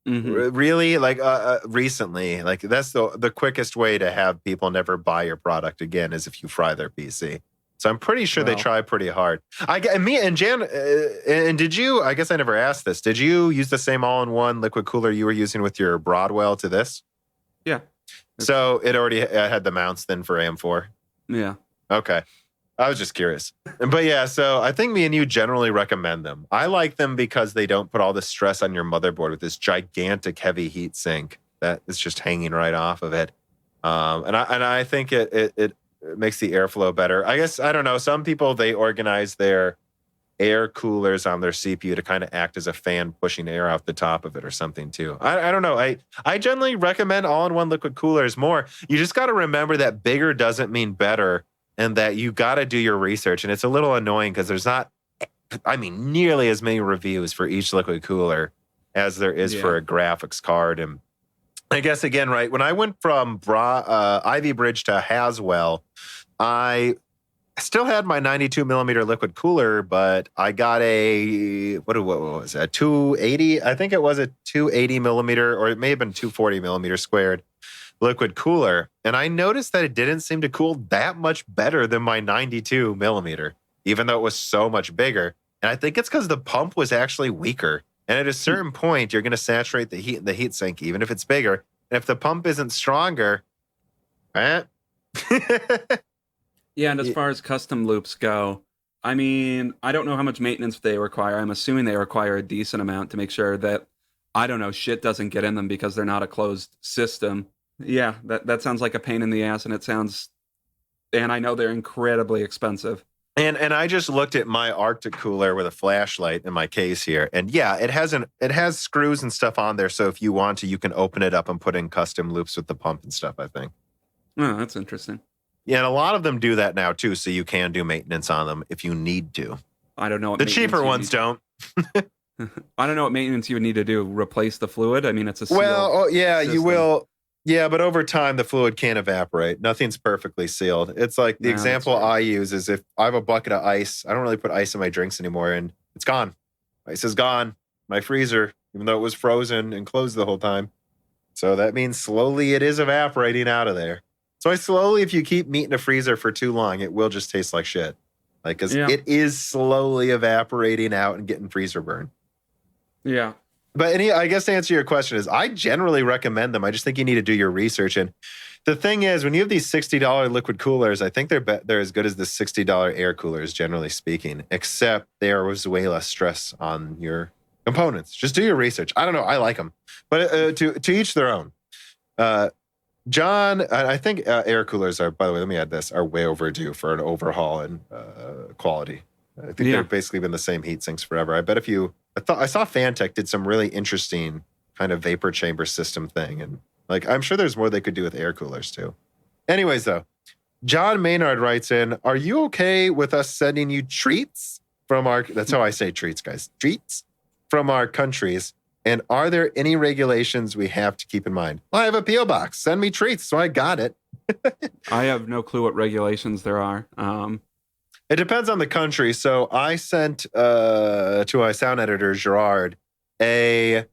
Really, like recently, like that's the quickest way to have people never buy your product again is if you fry their PC. So I'm pretty sure they try pretty hard. Did you? I guess I never asked this. Did you use the same all-in-one liquid cooler you were using with your Broadwell to this? Yeah. So it already had the mounts then for AM4. Yeah. Okay. I was just curious. But yeah, so I think me and you generally recommend them. I like them because they don't put all the stress on your motherboard with this gigantic heavy heat sink that is just hanging right off of it. And I think it makes the airflow better. I guess, I don't know, some people, they organize their air coolers on their CPU to kind of act as a fan pushing air out the top of it or something too. I don't know. I generally recommend all-in-one liquid coolers more. You just got to remember that bigger doesn't mean better, and that you got to do your research. And it's a little annoying because there's not, nearly as many reviews for each liquid cooler as there is for a graphics card. And I guess, again, right, when I went from Ivy Bridge to Haswell, I still had my 92 millimeter liquid cooler, but I got a, what was it, 280? I think it was a 280 millimeter, or it may have been 240 millimeter squared liquid cooler. And I noticed that it didn't seem to cool that much better than my 92 millimeter, even though it was so much bigger. And I think it's because the pump was actually weaker. And at a certain point, you're going to saturate the heat in the heat sink, even if it's bigger. And if the pump isn't stronger, Yeah, and as far as custom loops go, I don't know how much maintenance they require. I'm assuming they require a decent amount to make sure that, shit doesn't get in them because they're not a closed system. Yeah, that sounds like a pain in the ass, and I know they're incredibly expensive. And I just looked at my Arctic cooler with a flashlight in my case here, and yeah, it has screws and stuff on there. So if you want to, you can open it up and put in custom loops with the pump and stuff, I think. Oh, that's interesting. Yeah, and a lot of them do that now too, so you can do maintenance on them if you need to. I don't know what the cheaper ones don't. I don't know what maintenance you would need to do. Replace the fluid? It's a system. You will. Yeah, but over time, the fluid can't evaporate. Nothing's perfectly sealed. It's like the example I use is if I have a bucket of ice, I don't really put ice in my drinks anymore, and it's gone. Ice is gone. My freezer, even though it was frozen and closed the whole time. So that means slowly it is evaporating out of there. So if you keep meat in a freezer for too long, it will just taste like shit. Because it is slowly evaporating out and getting freezer burn. Yeah. But I guess to answer your question is, I generally recommend them. I just think you need to do your research. And the thing is, when you have these $60 liquid coolers, I think they're as good as the $60 air coolers, generally speaking, except there was way less stress on your components. Just do your research. I don't know. I like them. But to each their own. John, I think air coolers are, by the way, let me add this, are way overdue for an overhaul in quality. I think they've basically been the same heat sinks forever. I bet I saw Fantech did some really interesting kind of vapor chamber system thing. And I'm sure there's more they could do with air coolers too. Anyways, though, John Maynard writes in, are you okay with us sending you treats from that's how I say treats, guys, treats from our countries? And are there any regulations we have to keep in mind? Well, I have a P.O. box. Send me treats. So I got it. I have no clue what regulations there are. It depends on the country. So I sent to my sound editor, Gerard, a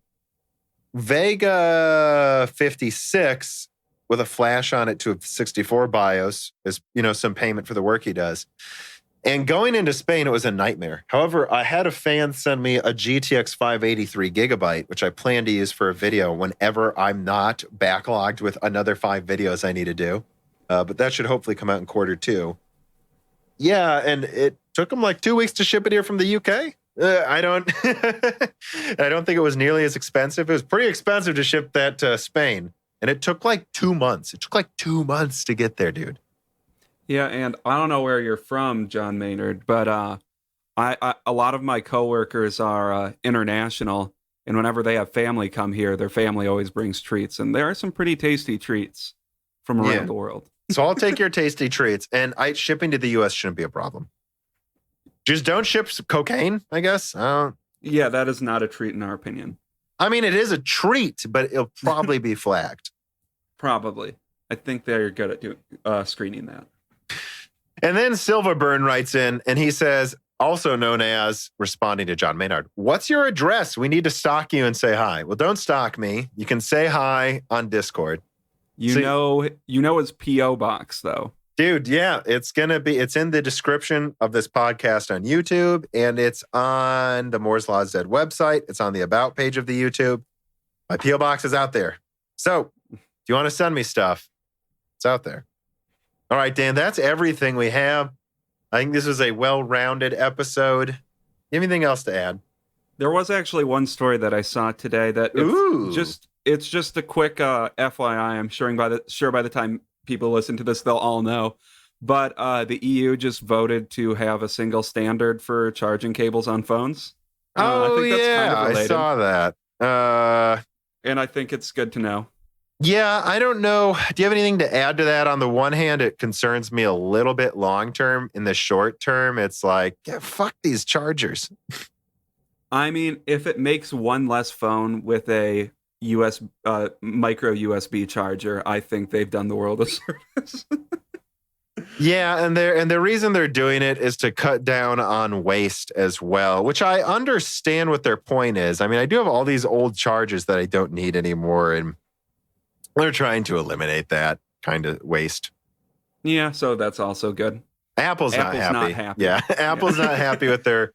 Vega 56 with a flash on it to a 64 BIOS as, some payment for the work he does. And going into Spain, it was a nightmare. However, I had a fan send me a GTX 583 gigabyte, which I plan to use for a video whenever I'm not backlogged with another 5 videos I need to do. But that should hopefully come out in Q2. Yeah, and it took them 2 weeks to ship it here from the UK. I don't think it was nearly as expensive. It was pretty expensive to ship that to Spain, and it took 2 months. It took 2 months to get there, dude. Yeah, and I don't know where you're from, John Maynard, but I a lot of my coworkers are international, and whenever they have family come here, their family always brings treats, and there are some pretty tasty treats from around the world. So I'll take your tasty treats, and shipping to the U.S. shouldn't be a problem. Just don't ship cocaine, I guess. Yeah, that is not a treat in our opinion. It is a treat, but it'll probably be flagged. Probably. I think they're good at doing screening that. And then Silverburn writes in, and he says, also known as, responding to John Maynard, what's your address? We need to stalk you and say hi. Well, don't stalk me. You can say hi on Discord. You know his P.O. box, though. Dude, yeah, it's in the description of this podcast on YouTube, and it's on the Moore's Law is Dead website. It's on the About page of the YouTube. My P.O. box is out there. So if you want to send me stuff, it's out there. All right, Dan, that's everything we have. I think this was a well-rounded episode. Anything else to add? There was actually one story that I saw today that it's just a quick FYI. I'm sure by the time people listen to this, they'll all know. But the EU just voted to have a single standard for charging cables on phones. I think that's kind of related. I saw that. And I think it's good to know. Yeah, I don't know. Do you have anything to add to that? On the one hand, it concerns me a little bit long term. In the short term, it's like, yeah, fuck these chargers. I mean, if it makes one less phone with a micro USB charger, I think they've done the world a service. Yeah, and the reason they're doing it is to cut down on waste as well, which I understand what their point is. I mean, I do have all these old chargers that I don't need anymore, and they're trying to eliminate that kind of waste. Yeah, so that's also good. Apple's not happy. Yeah, Apple's not happy with their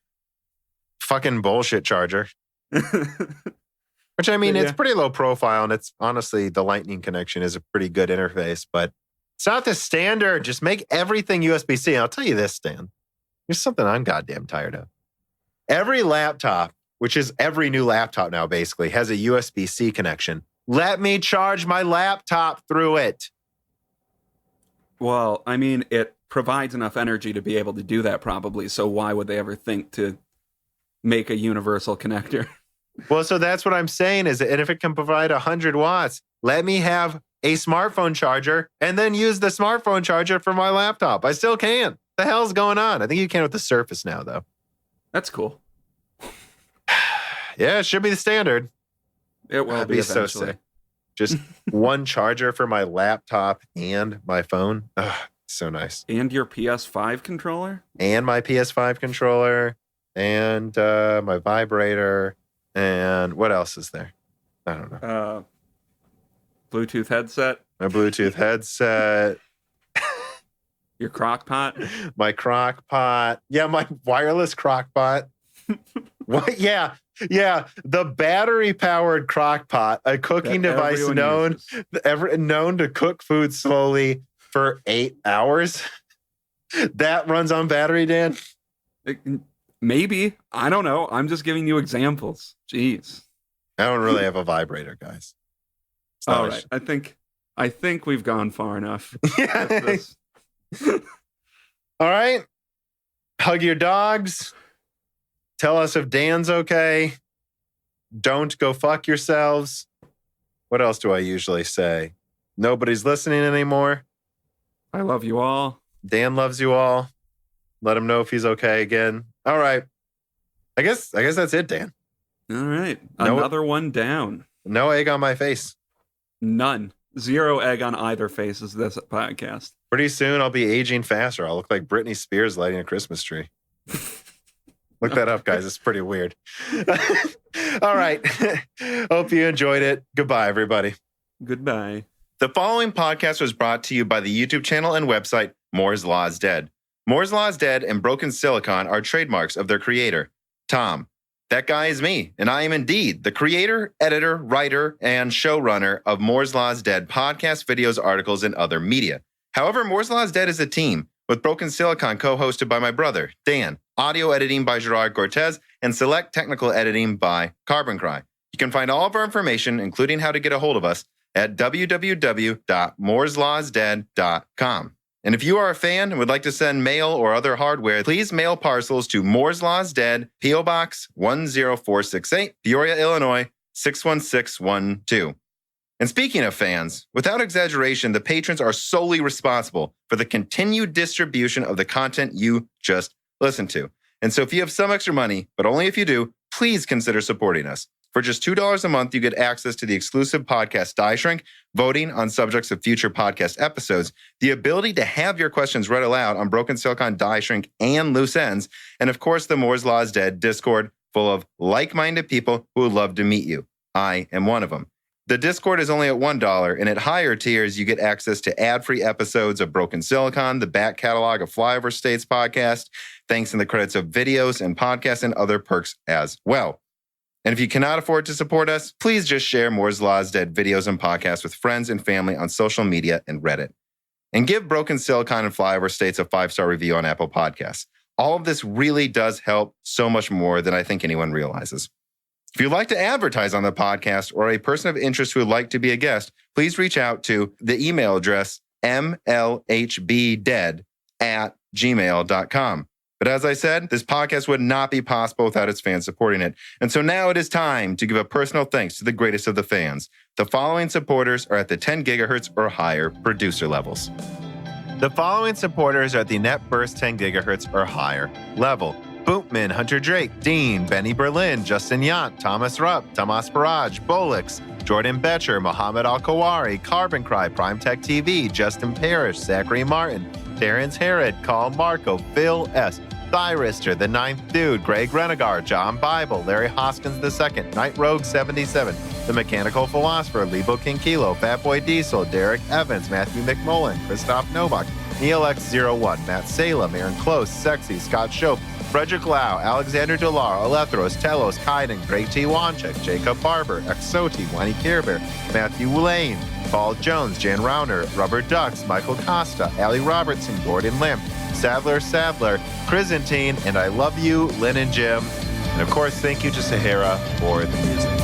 fucking bullshit charger. Which, I mean, it's pretty low profile, and it's honestly, the Lightning connection is a pretty good interface, but it's not the standard. Just make everything USB-C. And I'll tell you this, Stan. Here's something I'm goddamn tired of. Every laptop, which is every new laptop now, basically, has a USB-C connection. Let me charge my laptop through it. Well, I mean, it provides enough energy to be able to do that probably. So why would they ever think to make a universal connector? Well, so that's what I'm saying is, and if it can provide 100 watts, let me have a smartphone charger and then use the smartphone charger for my laptop. I still can. The hell's going on? I think you can with the Surface now, though. That's cool. Yeah, it should be the standard. It will be so sick. Just one charger for my laptop and my phone. Ugh, so nice. And your PS5 controller? And my PS5 controller. And my vibrator. And what else is there? I don't know. Bluetooth headset? My Bluetooth headset. Your crock pot? My crock pot. Yeah, my wireless crock pot. What? Yeah. The battery-powered crock pot, a cooking device known to cook food slowly for 8 hours. That runs on battery, Dan? Maybe. I don't know. I'm just giving you examples. Jeez. I don't really have a vibrator, guys. All right. I think we've gone far enough. Yeah. All right. Hug your dogs. Tell us if Dan's okay. Don't go fuck yourselves. What else do I usually say? Nobody's listening anymore. I love you all. Dan loves you all. Let him know if he's okay again. All right. I guess that's it, Dan. All right. Another one down. No egg on my face. None. 0 egg on either face is this podcast. Pretty soon I'll be aging faster. I'll look like Britney Spears lighting a Christmas tree. Look that up, guys. It's pretty weird. All right. Hope you enjoyed it. Goodbye, everybody. Goodbye. The following podcast was brought to you by the YouTube channel and website Moore's Law is Dead. Moore's Law is Dead and Broken Silicon are trademarks of their creator, Tom. That guy is me, and I am indeed the creator, editor, writer, and showrunner of Moore's Law is Dead podcasts, videos, articles, and other media. However, Moore's Law is Dead is a team, with Broken Silicon co-hosted by my brother, Dan, audio editing by Gerard Cortez, and select technical editing by Carbon Cry. You can find all of our information, including how to get a hold of us, at www.mooreslawsdead.com. And if you are a fan and would like to send mail or other hardware, please mail parcels to Moore's Law is Dead, P.O. Box 10468, Peoria, Illinois, 61612. And speaking of fans, without exaggeration, the patrons are solely responsible for the continued distribution of the content you just listened to. And so if you have some extra money, but only if you do, please consider supporting us. For just $2 a month, you get access to the exclusive podcast Die Shrink, voting on subjects of future podcast episodes, the ability to have your questions read aloud on Broken Silicon, Die Shrink, and Loose Ends, and of course, the Moore's Law is Dead Discord full of like-minded people who would love to meet you. I am one of them. The Discord is only at $1, and at higher tiers, you get access to ad-free episodes of Broken Silicon, the back catalog of Flyover States podcast, thanks in the credits of videos and podcasts, and other perks as well. And if you cannot afford to support us, please just share Moore's Law is Dead videos and podcasts with friends and family on social media and Reddit. And give Broken Silicon and Flyover States a 5-star review on Apple Podcasts. All of this really does help so much more than I think anyone realizes. If you'd like to advertise on the podcast or a person of interest who would like to be a guest, please reach out to the email address mlhbdead@gmail.com. But as I said, this podcast would not be possible without its fans supporting it. And so now it is time to give a personal thanks to the greatest of the fans. The following supporters are at the 10 gigahertz or higher producer levels. The following supporters are at the net burst 10 gigahertz or higher level. Bootman, Hunter Drake, Dean, Benny Berlin, Justin Yant, Thomas Rupp, Tomas Barrage, Bolix, Jordan Betcher, Mohammed Al-Kawari, Carbon Cry, Primetech TV, Justin Parrish, Zachary Martin, Terrence Herod, Carl Marco, Phil S., Thyrister, The Ninth Dude, Greg Renegar, John Bible, Larry Hoskins II, Night Rogue 77, The Mechanical Philosopher, Lebo King Kilo, Fatboy Diesel, Derek Evans, Matthew McMullen, Christoph Novak, Neil X01, Matt Salem, Aaron Close, Sexy, Scott Shope, Frederick Lau, Alexander Delar, Alethros, Telos, Kaiden, Greg T. Wanchek, Jacob Barber, Exoti, Wani Kierbeer, Matthew Lane, Paul Jones, Jan Rauner, Rubber Ducks, Michael Costa, Ali Robertson, Gordon Lamb, Sadler, Chrysantine, and I love you, Lynn and Jim. And of course, thank you to Sahara for the music.